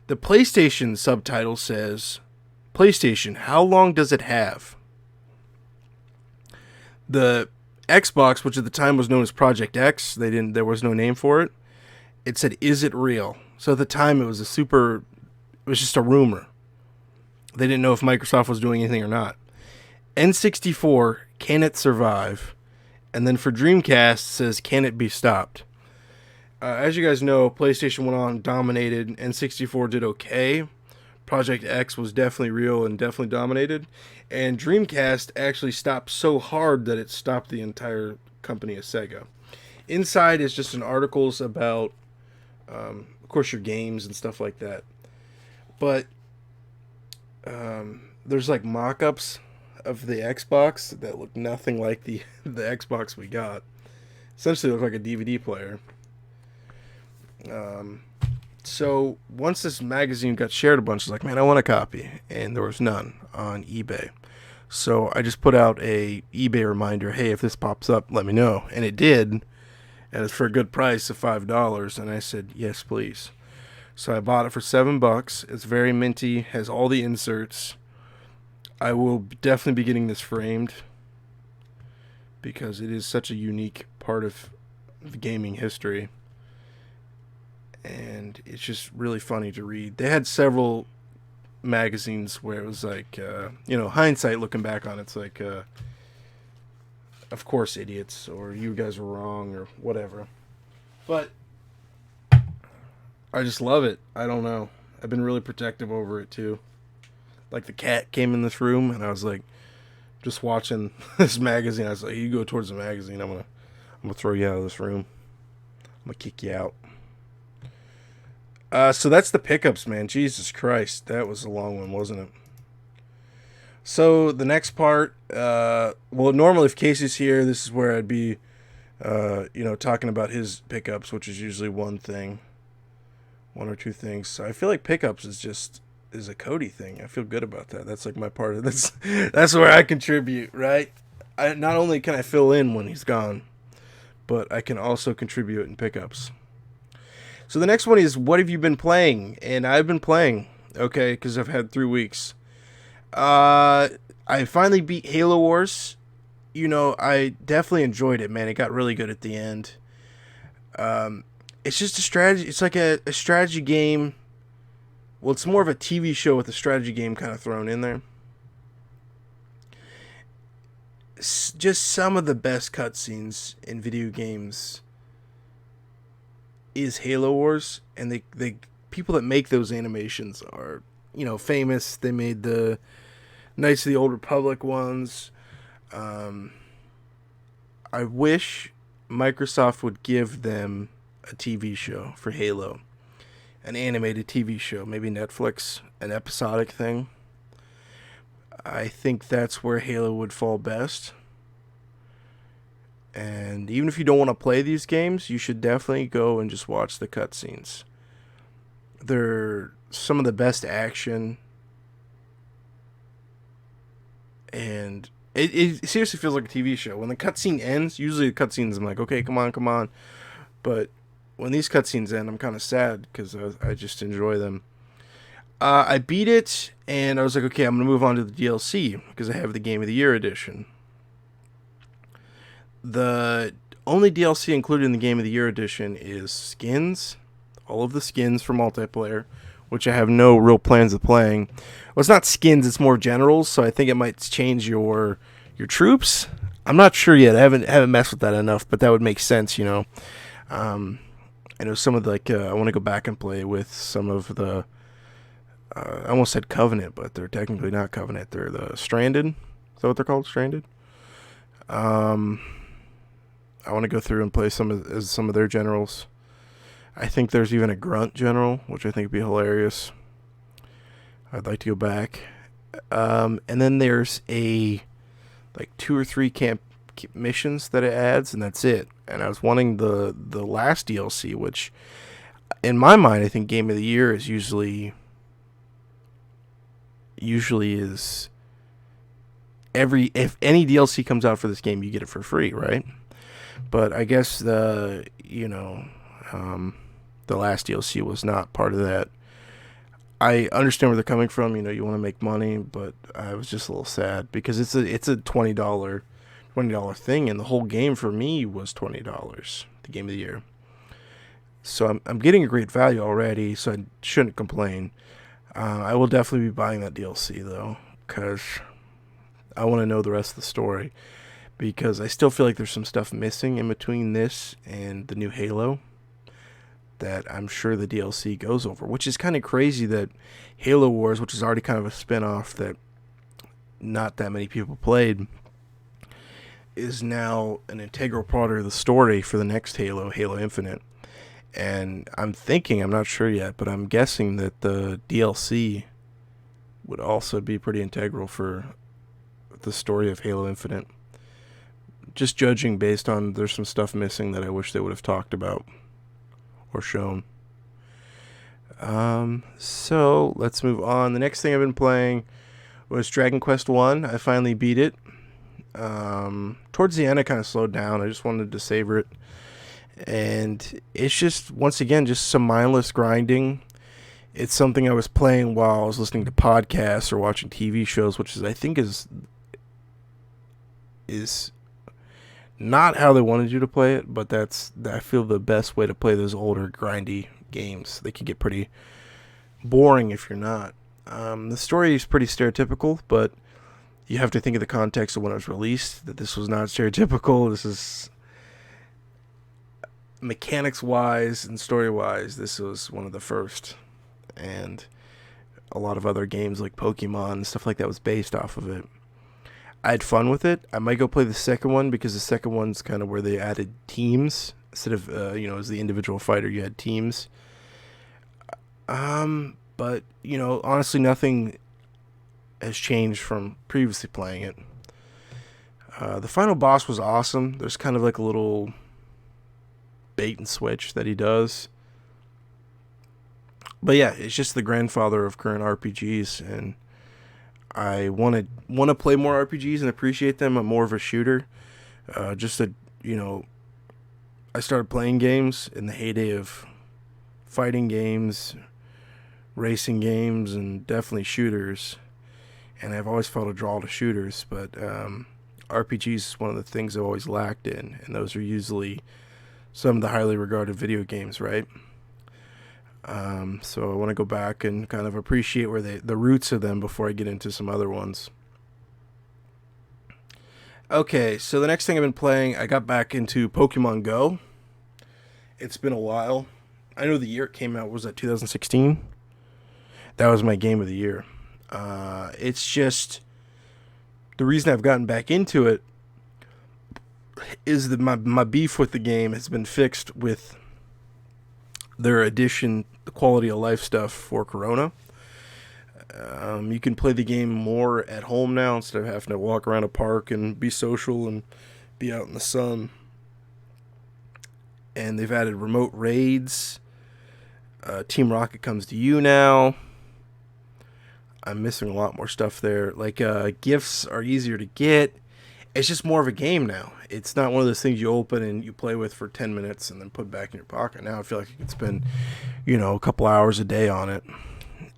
The PlayStation subtitle says, PlayStation, how long does it have? The Xbox, which at the time was known as Project X, there was no name for it. It said, is it real? So at the time it was just a rumor. They didn't know if Microsoft was doing anything or not. N64, can it survive? And then for Dreamcast, it says, can it be stopped? As you guys know, PlayStation went on, dominated. N64 did okay. Project X was definitely real and definitely dominated. And Dreamcast actually stopped so hard that it stopped the entire company of Sega. Inside is just an articles about, of course, your games and stuff like that. But there's like mock-ups of the Xbox that look nothing like the Xbox we got. Essentially look like a DVD player. So once this magazine got shared a bunch, I was like, man, I want a copy. And there was none on eBay. So I just put out a eBay reminder, hey, if this pops up, let me know. And it did, and it's for a good price of $5. And I said, yes, please. So I bought it for $7. It's very minty, has all the inserts. I will definitely be getting this framed because it is such a unique part of the gaming history. And it's just really funny to read. They had several magazines where it was like, hindsight looking back on it's like, of course, idiots, or you guys were wrong, or whatever. But I just love it. I don't know. I've been really protective over it too. Like the cat came in this room, and I was like, just watching this magazine. I was like, you go towards the magazine, I'm gonna throw you out of this room. I'm gonna kick you out. So that's the pickups, man. Jesus Christ, that was a long one, wasn't it? So the next part, normally if Casey's here, this is where I'd be, talking about his pickups, which is usually one or two things. So I feel like pickups is a Cody thing. I feel good about that. That's like my part of this. That's where I contribute, right? Not only can I fill in when he's gone, but I can also contribute in pickups. So the next one is, what have you been playing? And I've been playing, okay, because I've had 3 weeks. I finally beat Halo Wars. I definitely enjoyed it, man. It got really good at the end. It's just a strategy. It's like a strategy game. Well, it's more of a TV show with a strategy game kind of thrown in there. It's just some of the best cutscenes in video games is Halo Wars, and the people that make those animations are, famous. They made the Knights of the Old Republic ones. I wish Microsoft would give them a TV show for Halo. An animated TV show, maybe Netflix, an episodic thing. I think that's where Halo would fall best. And even if you don't want to play these games, you should definitely go and just watch the cutscenes. They're some of the best action. And it seriously feels like a TV show. When the cutscene ends, usually the cutscenes, I'm like, okay, come on. But when these cutscenes end, I'm kind of sad because I just enjoy them. I beat it, and I was like, okay, I'm going to move on to the DLC because I have the Game of the Year edition. The only DLC included in the Game of the Year edition is skins. All of the skins for multiplayer, which I have no real plans of playing. Well, it's not skins, it's more generals, so I think it might change your troops. I'm not sure yet. I haven't messed with that enough, but that would make sense, I know some of I want to go back and play with some of the, I almost said Covenant, but they're technically not Covenant. They're the Stranded. Is that what they're called? Stranded? I want to go through and play some of their generals. I think there's even a Grunt general, which I think would be hilarious. I'd like to go back. And then there's like 2 or 3 camp missions that it adds, and that's it. And I was wanting the last DLC, which in my mind I think Game of the Year is usually is if any DLC comes out for this game, you get it for free, right? But I guess the last DLC was not part of that. I understand where they're coming from. You want to make money, but I was just a little sad because it's a $20 thing, and the whole game for me was $20. The Game of the Year. So I'm getting a great value already, so I shouldn't complain. I will definitely be buying that DLC though, because I want to know the rest of the story. Because I still feel like there's some stuff missing in between this and the new Halo that I'm sure the DLC goes over, which is kind of crazy that Halo Wars, which is already kind of a spin-off that not that many people played, is now an integral part of the story for the next Halo Infinite. And I'm not sure yet, but I'm guessing that the DLC would also be pretty integral for the story of Halo Infinite. Just judging based on there's some stuff missing that I wish they would have talked about or shown. So let's move on. The next thing I've been playing was Dragon Quest 1. I finally beat it. Towards the end, I kind of slowed down. I just wanted to savor it. And it's just, once again, just some mindless grinding. It's something I was playing while I was listening to podcasts or watching TV shows, which is, I think, is not how they wanted you to play it, but that's, I feel, the best way to play those older grindy games. They can get pretty boring if you're not. The story is pretty stereotypical, but you have to think of the context of when it was released, that this was not stereotypical. This is, mechanics wise and story wise, this was one of the first. And a lot of other games like Pokemon and stuff like that was based off of it. I had fun with it. I might go play the second one, because the second one's kind of where they added teams instead of as the individual fighter, you had teams. But honestly, nothing has changed from previously playing it. The final boss was awesome. There's kind of like a little bait and switch that he does. But yeah, it's just the grandfather of current RPGs, and I want to play more RPGs and appreciate them. I'm more of a shooter. I started playing games in the heyday of fighting games, racing games, and definitely shooters. And I've always felt a draw to shooters, but RPGs is one of the things I've always lacked in, and those are usually some of the highly regarded video games, right? So I want to go back and kind of appreciate where the roots of them before I get into some other ones. Okay, so the next thing I've been playing, I got back into Pokemon Go. It's been a while. I know the year it came out was at 2016. That was my game of the year. It's just, the reason I've gotten back into it is that my beef with the game has been fixed with their addition, the quality of life stuff for Corona. You can play the game more at home now instead of having to walk around a park and be social and be out in the sun. And they've added remote raids. Team Rocket comes to you now. I'm missing a lot more stuff there. Like, gifts are easier to get. It's just more of a game now. It's not one of those things you open and you play with for 10 minutes and then put back in your pocket. Now I feel like you can spend, a couple hours a day on it.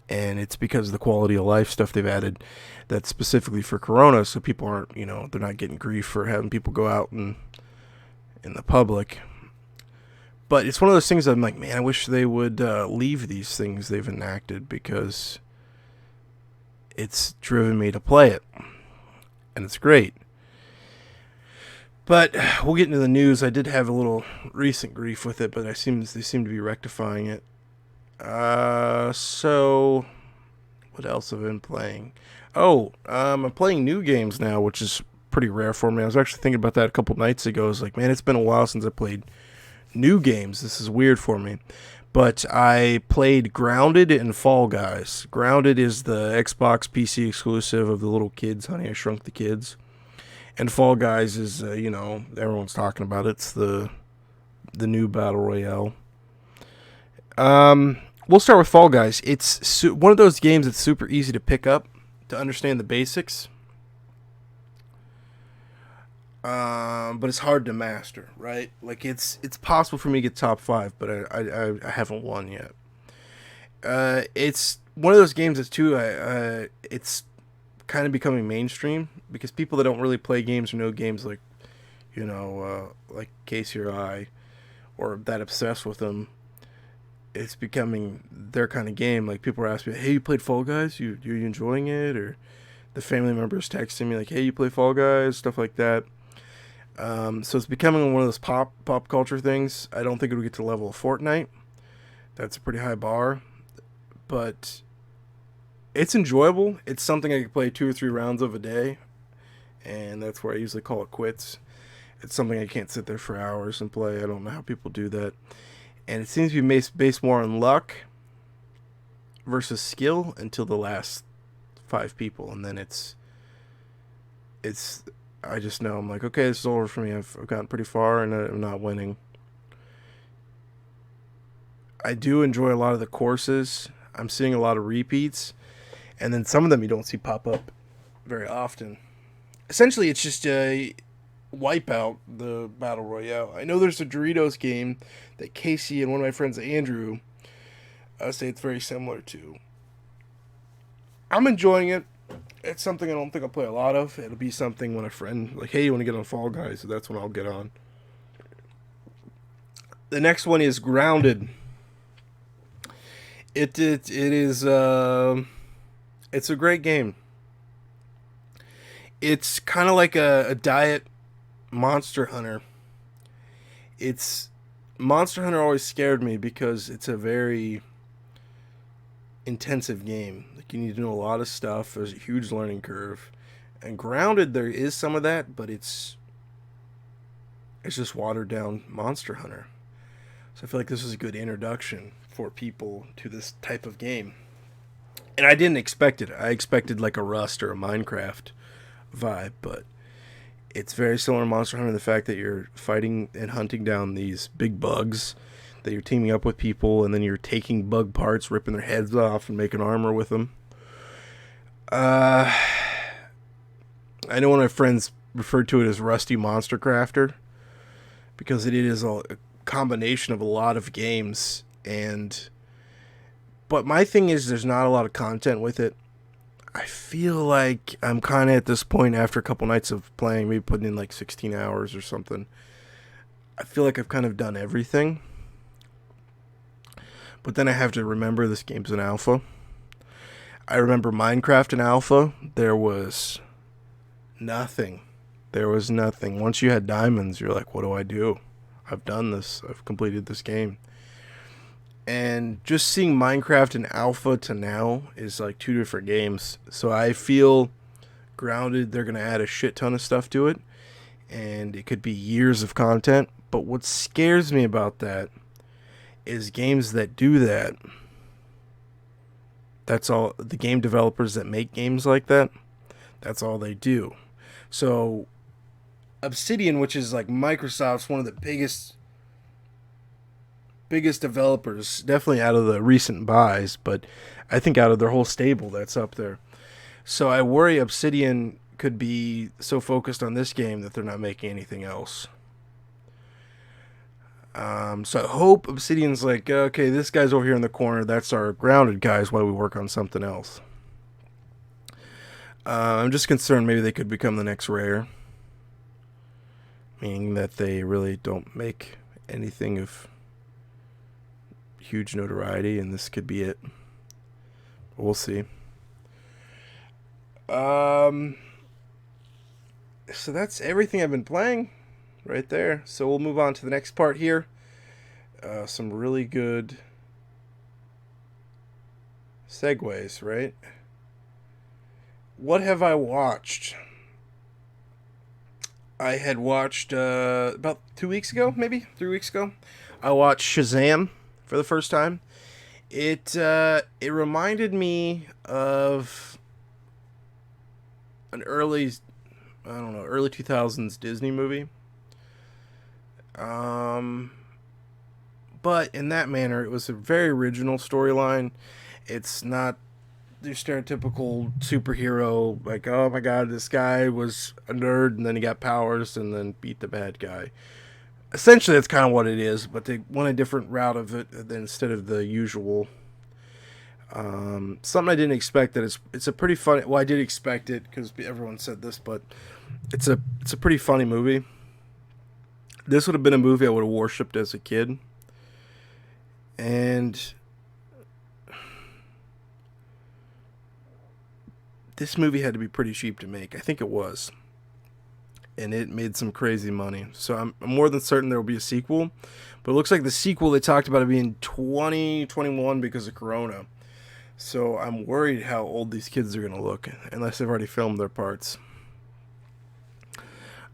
And it's because of the quality of life stuff they've added that's specifically for Corona, so people aren't, they're not getting grief for having people go out and in the public. But it's one of those things that I'm like, man, I wish they would leave these things they've enacted, because it's driven me to play it. And it's great. But we'll get into the news. I did have a little recent grief with it, but they seem to be rectifying it. So what else have I been playing? I'm playing new games now, which is pretty rare for me. I was actually thinking about that a couple nights ago. I was like, man, it's been a while since I played new games. This is weird for me. But I played Grounded and Fall Guys. Grounded is the Xbox PC exclusive of the little kids, Honey, I Shrunk the Kids. And Fall Guys is, everyone's talking about it. It's the new Battle Royale. We'll start with Fall Guys. It's one of those games that's super easy to pick up, to understand the basics. But it's hard to master, right? Like, it's possible for me to get top 5, but I haven't won yet. It's one of those games that's too, it's kind of becoming mainstream, because people that don't really play games or know games like, like Casey or I, or that obsessed with them, it's becoming their kind of game. Like, people are asking me, hey, you played Fall Guys? You enjoying it? Or the family members texting me like, hey, you play Fall Guys? Stuff like that. So it's becoming one of those pop culture things. I don't think it'll get to the level of Fortnite. That's a pretty high bar. But it's enjoyable. It's something I can play 2 or 3 rounds of a day. And that's where I usually call it quits. It's something I can't sit there for hours and play. I don't know how people do that. And it seems to be based more on luck versus skill until the last 5 people. And then it's I just know, I'm like, okay, this is over for me. I've gotten pretty far and I'm not winning. I do enjoy a lot of the courses. I'm seeing a lot of repeats. And then some of them you don't see pop up very often. Essentially, it's just a Wipeout, the Battle Royale. I know there's a Doritos game that Casey and one of my friends, Andrew, say it's very similar to. I'm enjoying it. It's something I don't think I'll play a lot of. It'll be something when a friend, like, hey, you want to get on Fall Guys? So that's when I'll get on. The next one is Grounded. It is it's a great game. It's kind of like a diet Monster Hunter. It's Monster Hunter always scared me because it's a very intensive game. Like, you need to know a lot of stuff. There's a huge learning curve. And Grounded, there is some of that, but it's just watered down Monster Hunter. So I feel like this is a good introduction for people to this type of game. And I didn't expect it. I expected like a Rust or a Minecraft vibe, but it's very similar to Monster Hunter in the fact that you're fighting and hunting down these big bugs, that you're teaming up with people, and then you're taking bug parts, ripping their heads off, and making armor with them. I know one of my friends referred to it as Rusty Monster Crafter because it is a combination of a lot of games, but my thing is there's not a lot of content with it. I feel like I'm kind of at this point after a couple nights of playing, maybe putting in like 16 hours or something. I feel like I've kind of done everything. But then I have to remember this game's an alpha. I remember Minecraft in alpha, there was nothing. There was nothing. Once you had diamonds, you're like, what do I do? I've done this. I've completed this game. And just seeing Minecraft in alpha to now is like two different games. So I feel Grounded, they're going to add a shit ton of stuff to it. And it could be years of content. But what scares me about that is games that do that. That's all. The game developers that make games like that, that's all they do. So Obsidian, which is like Microsoft's one of the biggest developers, definitely out of the recent buys, but I think out of their whole stable, that's up there. So I worry Obsidian could be so focused on this game that they're not making anything else. So I hope Obsidian's like, okay, this guy's over here in the corner. That's our Grounded guys while we work on something else. I'm just concerned maybe they could become the next Rare. Meaning that they really don't make anything of huge notoriety, and this could be it. We'll see. So that's everything I've been playing right there. So we'll move on to the next part here. Some really good segues, right? What have I watched? I had watched about 2 weeks ago, maybe 3 weeks ago. I watched Shazam for the first time. It reminded me of an early 2000s Disney movie. But in that manner, it was a very original storyline. It's not your stereotypical superhero, like, oh my god, this guy was a nerd and then he got powers and then beat the bad guy. Essentially, that's kind of what it is, but they went a different route of it than instead of the usual. Something I didn't expect, that it's a pretty funny. Well, I did expect it because everyone said this, but it's a pretty funny movie. This would have been a movie I would have worshipped as a kid, and this movie had to be pretty cheap to make. I think it was. And it made some crazy money. So I'm more than certain there will be a sequel. But it looks like the sequel, they talked about it being 2021 because of Corona. So I'm worried how old these kids are going to look, unless they've already filmed their parts.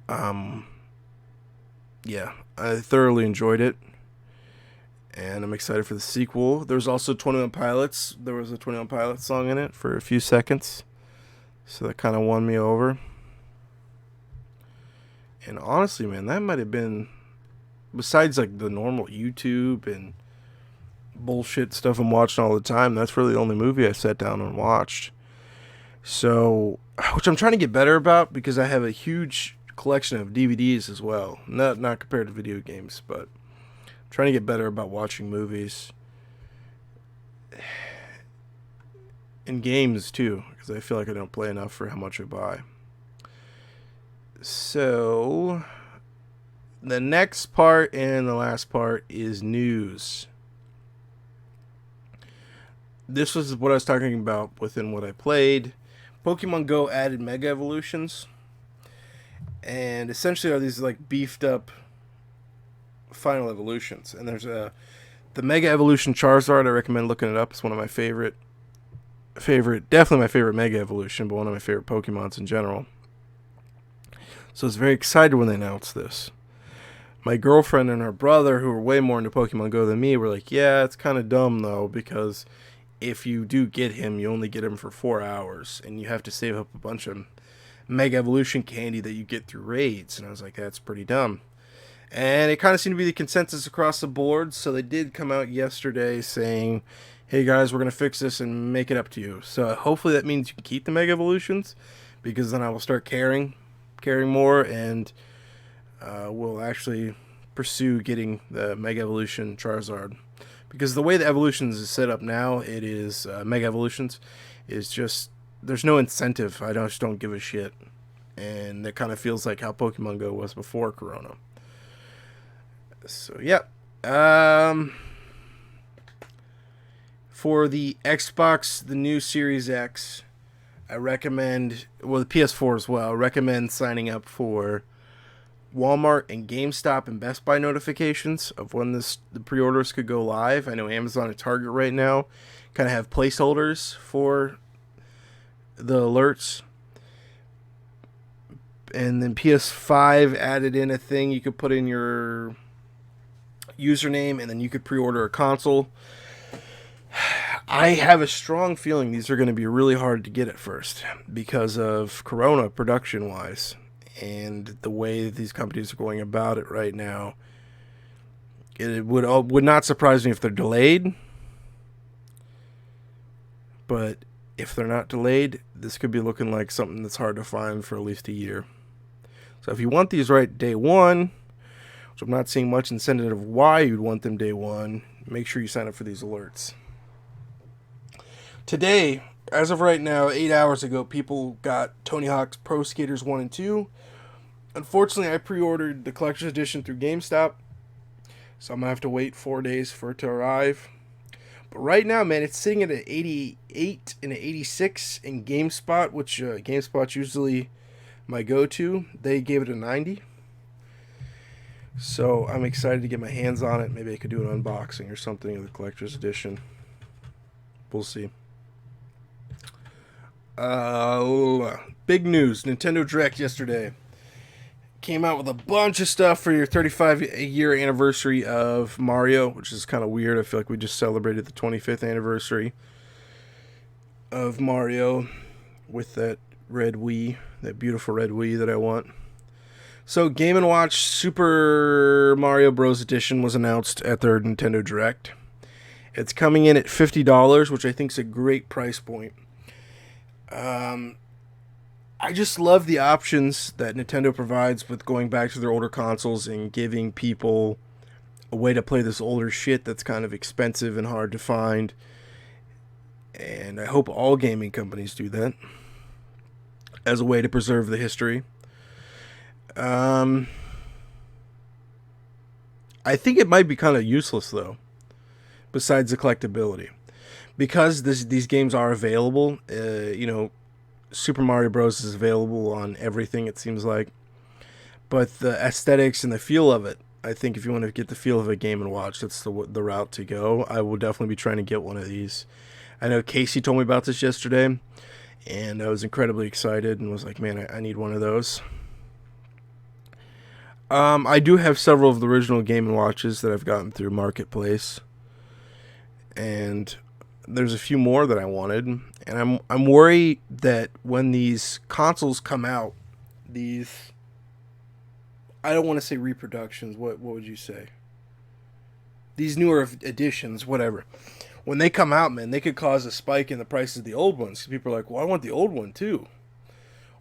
Yeah, I thoroughly enjoyed it. And I'm excited for the sequel. There's also 21 Pilots. There was a 21 Pilots song in it for a few seconds. So that kind of won me over. And honestly, man, that might have been, besides like the normal YouTube and bullshit stuff I'm watching all the time, that's really the only movie I sat down and watched. So which I'm trying to get better about because I have a huge collection of DVDs as well. Not compared to video games, but I'm trying to get better about watching movies and games too, because I feel like I don't play enough for how much I buy. So the next part and the last part is news. This was what I was talking about within what I played. Pokemon Go added Mega Evolutions, and essentially are these like beefed up final evolutions. And there's the Mega Evolution Charizard. I recommend looking it up. It's one of my favorite, definitely my favorite Mega Evolution, but one of my favorite Pokemons in general. So I was very excited when they announced this. My girlfriend and her brother, who were way more into Pokemon Go than me, were like, yeah, it's kind of dumb though, because if you do get him, you only get him for 4 hours, and you have to save up a bunch of Mega Evolution candy that you get through raids. And I was like, that's pretty dumb. And it kind of seemed to be the consensus across the board, so they did come out yesterday saying, hey guys, we're going to fix this and make it up to you. So hopefully that means you can keep the Mega Evolutions, because then I will start caring more, and we'll actually pursue getting the Mega Evolution Charizard. Because the way the Evolutions is set up now, it is Mega Evolutions is just, there's no incentive. I just don't give a shit, and it kind of feels like how Pokemon Go was before Corona. So yeah, for the Xbox, the new Series X, I recommend, well, the PS4 as well, I recommend signing up for Walmart and GameStop and Best Buy notifications of when the pre-orders could go live. I know Amazon and Target right now kind of have placeholders for the alerts. And then PS5 added in a thing you could put in your username, and then you could pre-order a console. I have a strong feeling these are going to be really hard to get at first because of Corona production-wise. And the way that these companies are going about it right now, it would not surprise me if they're delayed. But if they're not delayed, this could be looking like something that's hard to find for at least a year. So if you want these right day one, which I'm not seeing much incentive of why you'd want them day one, make sure you sign up for these alerts. Today, as of right now, 8 hours ago, people got Tony Hawk's Pro Skaters 1 and 2. Unfortunately, I pre-ordered the collector's edition through GameStop, so I'm going to have to wait 4 days for it to arrive. But right now, man, it's sitting at an 88 and an 86 in GameSpot, which GameSpot's usually my go-to. They gave it a 90. So I'm excited to get my hands on it. Maybe I could do an unboxing or something of the collector's edition. We'll see. Big news. Nintendo Direct yesterday came out with a bunch of stuff for your 35-year anniversary of Mario, which is kind of weird. I feel like we just celebrated the 25th anniversary of Mario with that red Wii, that beautiful red Wii that I want. So Game & Watch Super Mario Bros. Edition was announced at their Nintendo Direct. It's coming in at $50, which I think is a great price point. I just love the options that Nintendo provides with going back to their older consoles and giving people a way to play this older shit that's kind of expensive and hard to find. And I hope all gaming companies do that as a way to preserve the history. I think it might be kind of useless, though, besides the collectability. Because these games are available, Super Mario Bros. Is available on everything, it seems like. But the aesthetics and the feel of it, I think if you want to get the feel of a Game & Watch, that's the route to go. I will definitely be trying to get one of these. I know Casey told me about this yesterday, and I was incredibly excited and was like, man, I need one of those. I do have several of the original Game & Watches that I've gotten through Marketplace. And there's a few more that I wanted, and I'm worried that when these consoles come out, these, I don't want to say reproductions, what would you say? These newer editions, whatever. When they come out, man, they could cause a spike in the prices of the old ones. People are like, well, I want the old one too.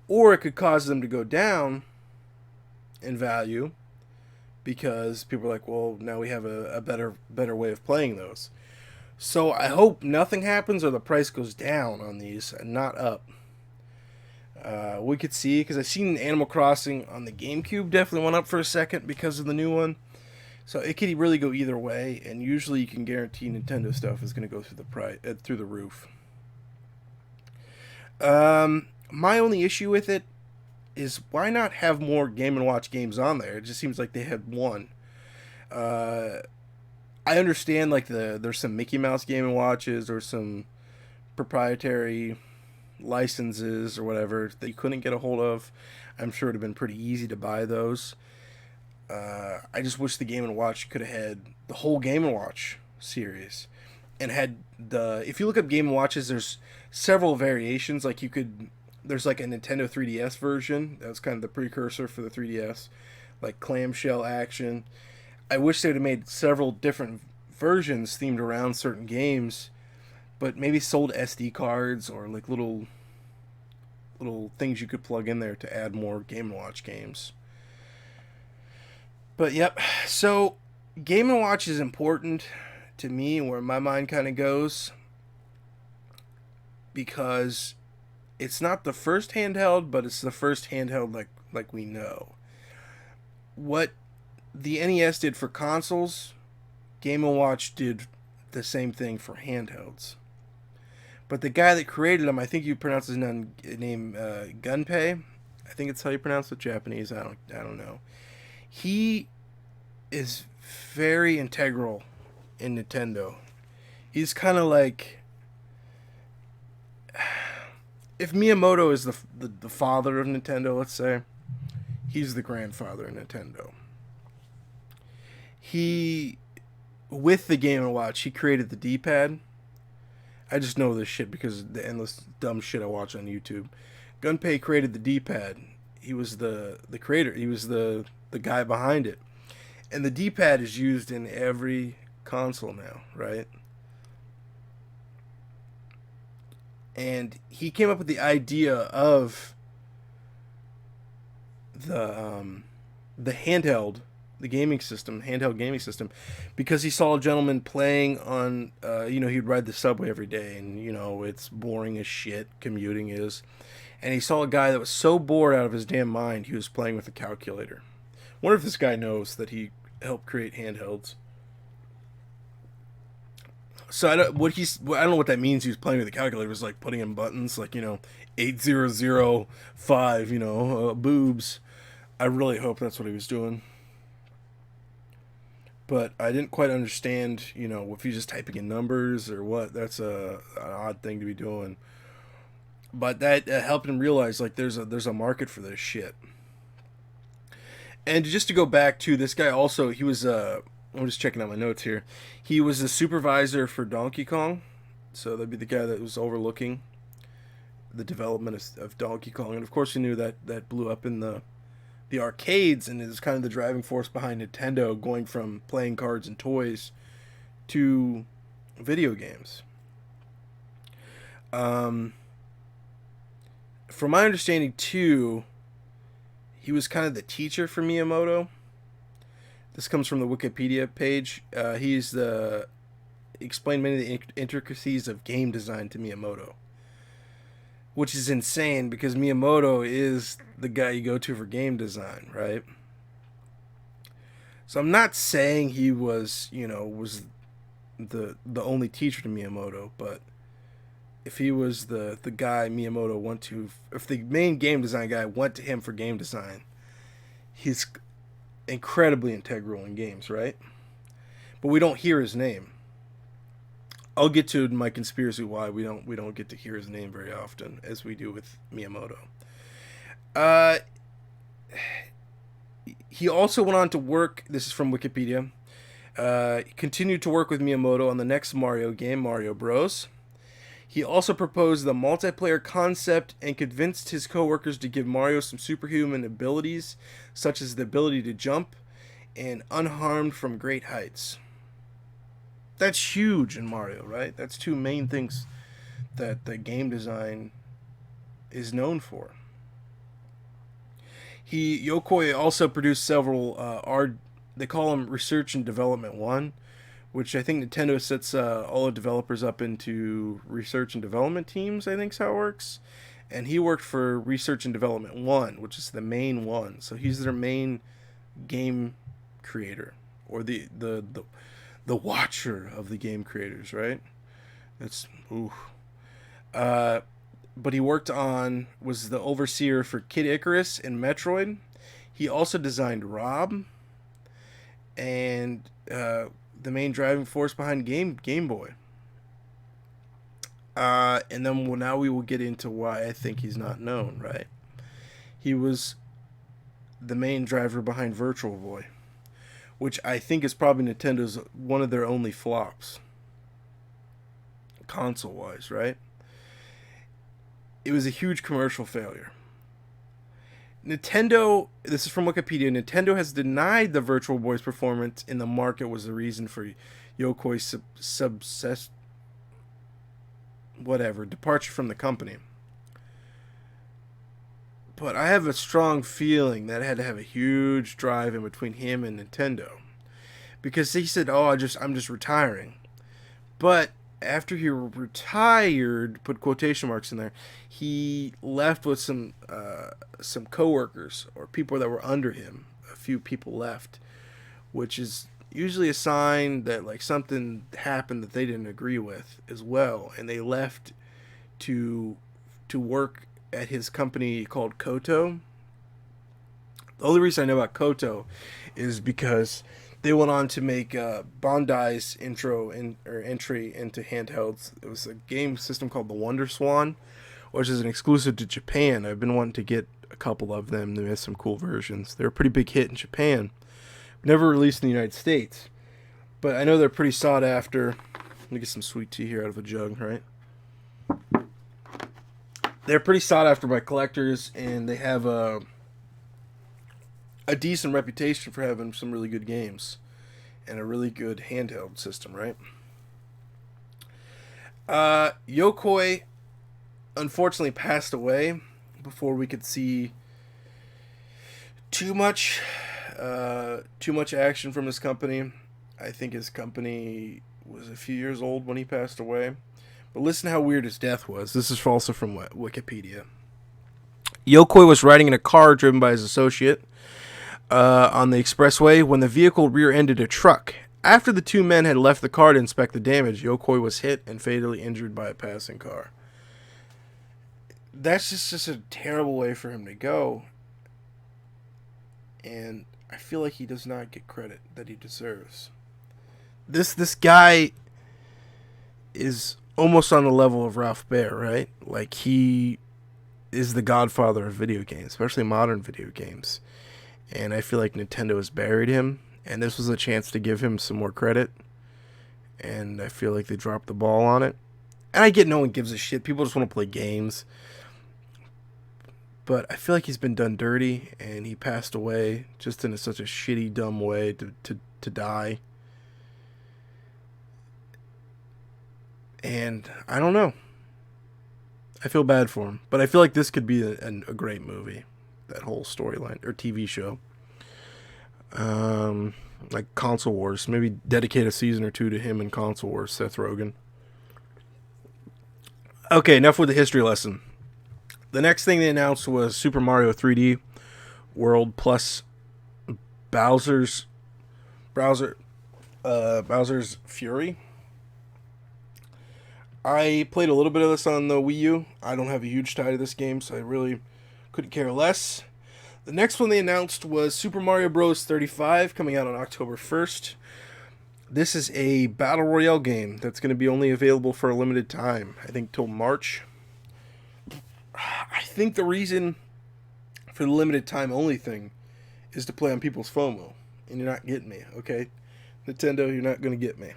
or it could cause them to go down in value because people are like, well, now we have a better way of playing those. So I hope nothing happens or the price goes down on these and not up. We could see, because I've seen Animal Crossing on the GameCube definitely went up for a second because of the new one. So it could really go either way, and usually you can guarantee Nintendo stuff is going to go through the roof. My only issue with it is why not have more Game & Watch games on there? It just seems like they had one. I understand like there's some Mickey Mouse Game & Watches or some proprietary licenses or whatever that you couldn't get a hold of. I'm sure it would have been pretty easy to buy those. I just wish the Game & Watch could have had the whole Game & Watch series and had if you look up Game & Watches, there's several variations. Like there's like a Nintendo 3DS version that was kind of the precursor for the 3DS, like clamshell action. I wish they would have made several different versions themed around certain games, but maybe sold SD cards or like little things you could plug in there to add more Game & Watch games. But yep, so Game & Watch is important to me, where my mind kind of goes, because it's not the first handheld, but it's the first handheld like we know. What the NES did for consoles, Game & Watch did the same thing for handhelds. But the guy that created them, I think you pronounce his name Gunpei. I think it's how you pronounce it, Japanese. I don't know. He is very integral in Nintendo. He's kind of like, if Miyamoto is the father of Nintendo, let's say, he's the grandfather of Nintendo. With the Game & Watch, he created the D-pad. I just know this shit because of the endless dumb shit I watch on YouTube. Gunpei created the D-pad. He was the creator. He was the guy behind it. And the D-pad is used in every console now, right? And he came up with the idea of the handheld, the handheld gaming system, because he saw a gentleman playing on, he'd ride the subway every day, and, it's boring as shit, commuting is. And he saw a guy that was so bored out of his damn mind, he was playing with a calculator. Wonder if this guy knows that he helped create handhelds. So I don't know what that means. He was playing with the calculator. It was like putting in buttons, like 8005, boobs. I really hope that's what he was doing. But I didn't quite understand, if he's just typing in numbers or what. That's an odd thing to be doing. But that helped him realize like there's a market for this shit. And just to go back to this guy, also he was I'm just checking out my notes here. He was the supervisor for Donkey Kong, so that'd be the guy that was overlooking the development of Donkey Kong. And of course, we knew that blew up in the arcades, and is kind of the driving force behind Nintendo going from playing cards and toys to video games. From my understanding, too, he was kind of the teacher for Miyamoto. This comes from the Wikipedia page. He's explained many of the intricacies of game design to Miyamoto, which is insane because Miyamoto is the guy you go to for game design, right? So I'm not saying he was the only teacher to Miyamoto, but if he was the guy Miyamoto went to, if the main game design guy went to him for game design, he's incredibly integral in games, right? But we don't hear his name. I'll get to my conspiracy why we don't get to hear his name very often as we do with Miyamoto. He also went on to work. This is from Wikipedia. He continued to work with Miyamoto on the next Mario game, Mario Bros. He also proposed the multiplayer concept and convinced his coworkers to give Mario some superhuman abilities, such as the ability to jump and unharmed from great heights. That's huge in Mario, right? That's two main things that the game design is known for. Yokoi also produced several they call them Research and Development 1, which I think Nintendo sets all the developers up into research and development teams, I think is how it works. And he worked for Research and Development 1, which is the main one. So he's their main game creator, or the watcher of the game creators, right? That's ooh. But he was the overseer for Kid Icarus and Metroid. He also designed Rob, and the main driving force behind Game Boy. And then now we will get into why I think he's not known, right? He was the main driver behind Virtual Boy, which I think is probably Nintendo's one of their only flops, console-wise, right? It was a huge commercial failure. Nintendo, this is from Wikipedia, Nintendo has denied the Virtual Boy's performance in the market was the reason for Yokoi's departure from the company. But I have a strong feeling that it had to have a huge drive in between him and Nintendo. Because he said, I'm just retiring. But after he retired, put quotation marks in there, he left with some coworkers or people that were under him. A few people left, which is usually a sign that like something happened that they didn't agree with as well, and they left to work at his company called Koto. The only reason I know about Koto is because they went on to make Bandai's entry into handhelds. It was a game system called the Wonder Swan, which is an exclusive to Japan. I've been wanting to get a couple of them. They have some cool versions. They're a pretty big hit in Japan. Never released in the United States, but I know they're pretty sought after. Let me get some sweet tea here out of a jug, right? They're pretty sought after by collectors, and they have a decent reputation for having some really good games and a really good handheld system, right? Yokoi unfortunately passed away before we could see too much action from his company. I think his company was a few years old when he passed away. But listen to how weird his death was. This is also from Wikipedia. Yokoi was riding in a car driven by his associate on the expressway when the vehicle rear-ended a truck. After the two men had left the car to inspect the damage, Yokoi was hit and fatally injured by a passing car. That's just a terrible way for him to go. And I feel like he does not get credit that he deserves. This guy is almost on the level of Ralph Baer, right? Like, he is the godfather of video games, especially modern video games. And I feel like Nintendo has buried him, and this was a chance to give him some more credit. And I feel like they dropped the ball on it. And I get no one gives a shit. People just want to play games. But I feel like he's been done dirty, and he passed away just in such a shitty, dumb way to die. And I don't know. I feel bad for him. But I feel like this could be a great movie. That whole storyline. Or TV show. Like Console Wars. Maybe dedicate a season or two to him in Console Wars. Seth Rogen. Okay, enough with the history lesson. The next thing they announced was Super Mario 3D World plus Bowser's Fury. I played a little bit of this on the Wii U. I don't have a huge tie to this game, so I really couldn't care less. The next one they announced was Super Mario Bros. 35, coming out on October 1st. This is a Battle Royale game that's going to be only available for a limited time. I think till March. I think the reason for the limited time only thing is to play on people's FOMO. And you're not getting me, okay? Nintendo, you're not going to get me.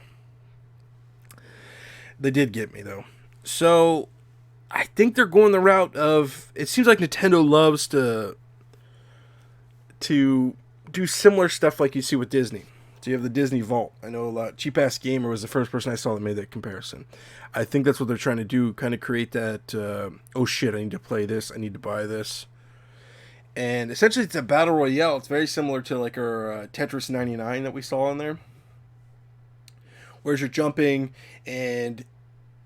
They did get me, though. So, I think they're going the route of... It seems like Nintendo loves to do similar stuff like you see with Disney. So you have the Disney Vault. I know a lot. Cheap Ass Gamer was the first person I saw that made that comparison. I think that's what they're trying to do, kind of create that, oh shit, I need to play this, I need to buy this. And essentially, it's a battle royale. It's very similar to like our Tetris 99 that we saw in there, whereas you're jumping, and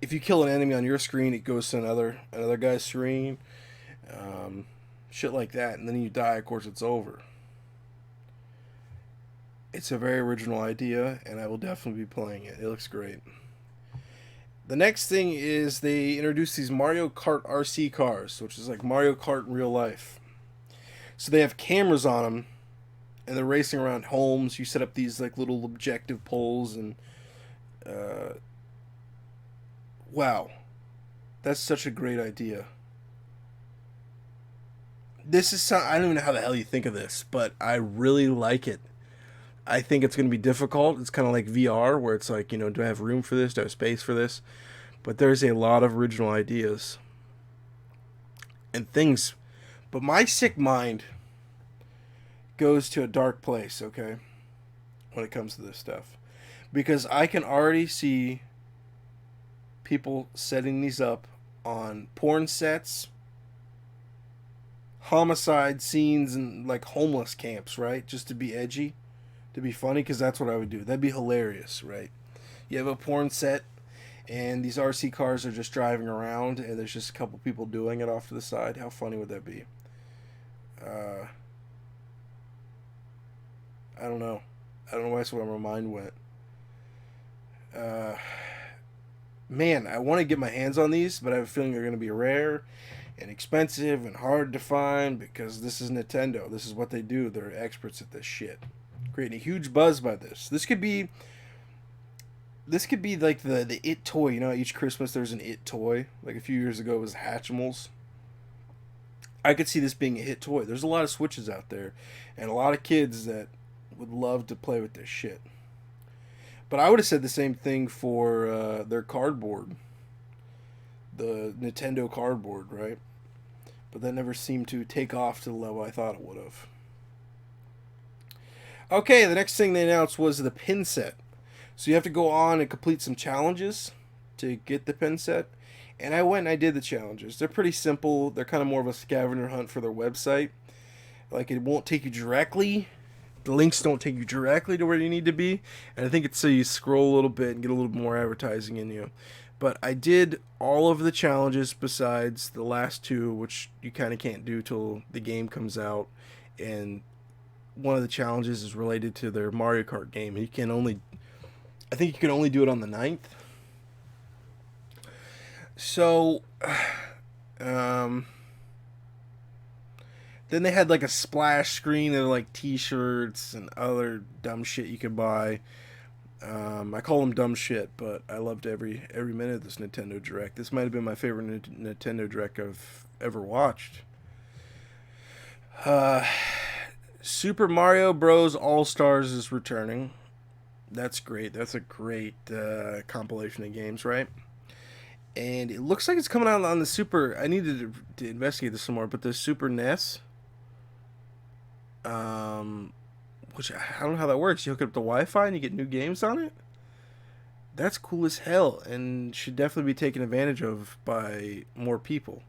if you kill an enemy on your screen, it goes to another guy's screen, um, shit like that, and then you die. Of course, it's over. It's a very original idea, and I will definitely be playing it. It looks great. The next thing is they introduced these Mario Kart RC cars, which is like Mario Kart in real life. So they have cameras on them, and they're racing around homes. You set up these like little objective poles, and uh, wow, that's such a great idea. This is I don't even know how the hell you think of this, but I really like it. I think it's going to be difficult. It's kind of like VR, where it's like, do I have room for this? Do I have space for this? But there's a lot of original ideas and things. But my sick mind goes to a dark place, okay, when it comes to this stuff. Because I can already see people setting these up on porn sets, homicide scenes, and like homeless camps, right? Just to be edgy, to be funny, because that's what I would do. That'd be hilarious, right? You have a porn set, and these RC cars are just driving around, and there's just a couple people doing it off to the side. How funny would that be? Uh, I don't know. I don't know why that's where my mind went. Uh, Man, I want to get my hands on these, but I have a feeling they're going to be rare and expensive and hard to find because this is Nintendo. This is what they do. They're experts at this shit. Creating a huge buzz by this. This could be like the It toy. Each Christmas there's an It toy. Like a few years ago it was Hatchimals. I could see this being a hit toy. There's a lot of Switches out there, and a lot of kids that would love to play with this shit. But I would have said the same thing for their cardboard, the Nintendo cardboard, right? But that never seemed to take off to the level I thought it would have. Okay, the next thing they announced was the pin set. So you have to go on and complete some challenges to get the pin set. And I went and I did the challenges. They're pretty simple. They're kind of more of a scavenger hunt for their website. Like, it won't take you directly. The links don't take you directly to where you need to be. And I think it's so you scroll a little bit and get a little more advertising in you. But I did all of the challenges besides the last two, which you kind of can't do till the game comes out. And one of the challenges is related to their Mario Kart game. I think you can only do it on the 9th. So, um, then they had like a splash screen of like T-shirts and other dumb shit you could buy. I call them dumb shit, but I loved every minute of this Nintendo Direct. This might have been my favorite Nintendo Direct I've ever watched. Uh, Super Mario Bros. All Stars is returning. That's great. That's a great compilation of games, right? And it looks like it's coming out on the Super. I needed to investigate this some more, but the Super NES, um, which I don't know how that works. You hook it up to Wi-Fi and you get new games on it. That's cool as hell, and should definitely be taken advantage of by more people.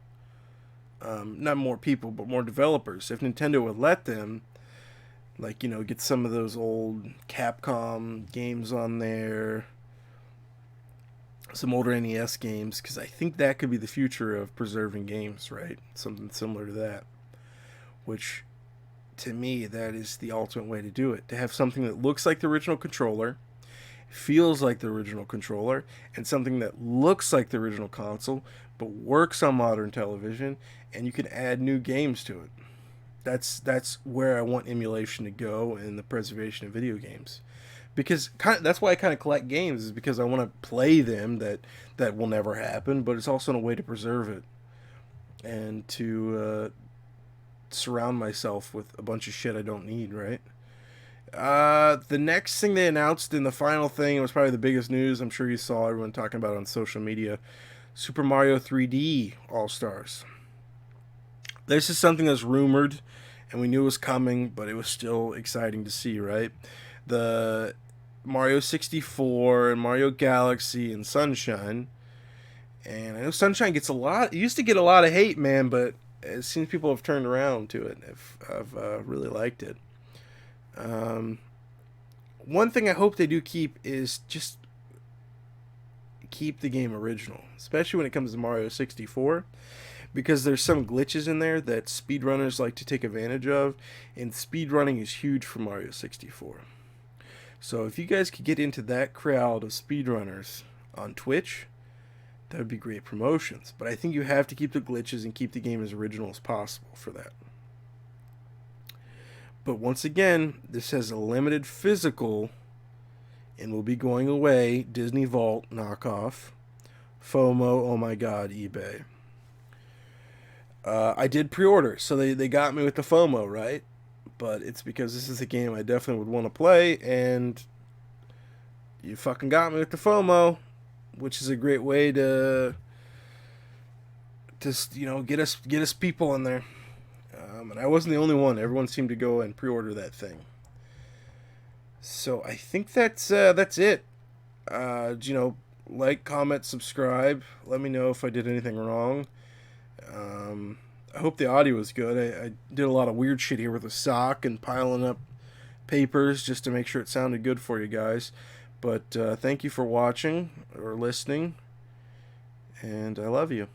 Not more people, but more developers. If Nintendo would let them, like, get some of those old Capcom games on there, some older NES games, because I think that could be the future of preserving games, right? Something similar to that. Which, to me, that is the ultimate way to do it. To have something that looks like the original controller, feels like the original controller, and something that looks like the original console, but works on modern television, and you can add new games to it. That's where I want emulation to go in the preservation of video games, because that's why I kind of collect games, is because I want to play them that will never happen, but it's also a way to preserve it and to surround myself with a bunch of shit I don't need, right? The next thing they announced in the final thing, it was probably the biggest news. I'm sure you saw everyone talking about it on social media. Super Mario 3D All Stars. This is something that's rumored, and we knew it was coming, but it was still exciting to see, right? The Mario 64 and Mario Galaxy and Sunshine. And I know Sunshine gets a lot. It used to get a lot of hate, man, but it seems people have turned around to it. Have really liked it. Um, One thing I hope they do keep is just keep the game original, especially when it comes to Mario 64, because there's some glitches in there that speedrunners like to take advantage of, and speedrunning is huge for Mario 64. So if you guys could get into that crowd of speedrunners on Twitch, that would be great promotions. But I think you have to keep the glitches and keep the game as original as possible for that. But once again, this has a limited physical and will be going away Disney Vault knockoff. FOMO, oh my god, eBay. I did pre-order, so they got me with the FOMO, right? But it's because this is a game I definitely would want to play, and you fucking got me with the FOMO, which is a great way to get us people in there. And I wasn't the only one. Everyone seemed to go and pre-order that thing. So I think that's it. Like, comment, subscribe. Let me know if I did anything wrong. I hope the audio was good. I did a lot of weird shit here with a sock and piling up papers just to make sure it sounded good for you guys. But thank you for watching or listening, and I love you.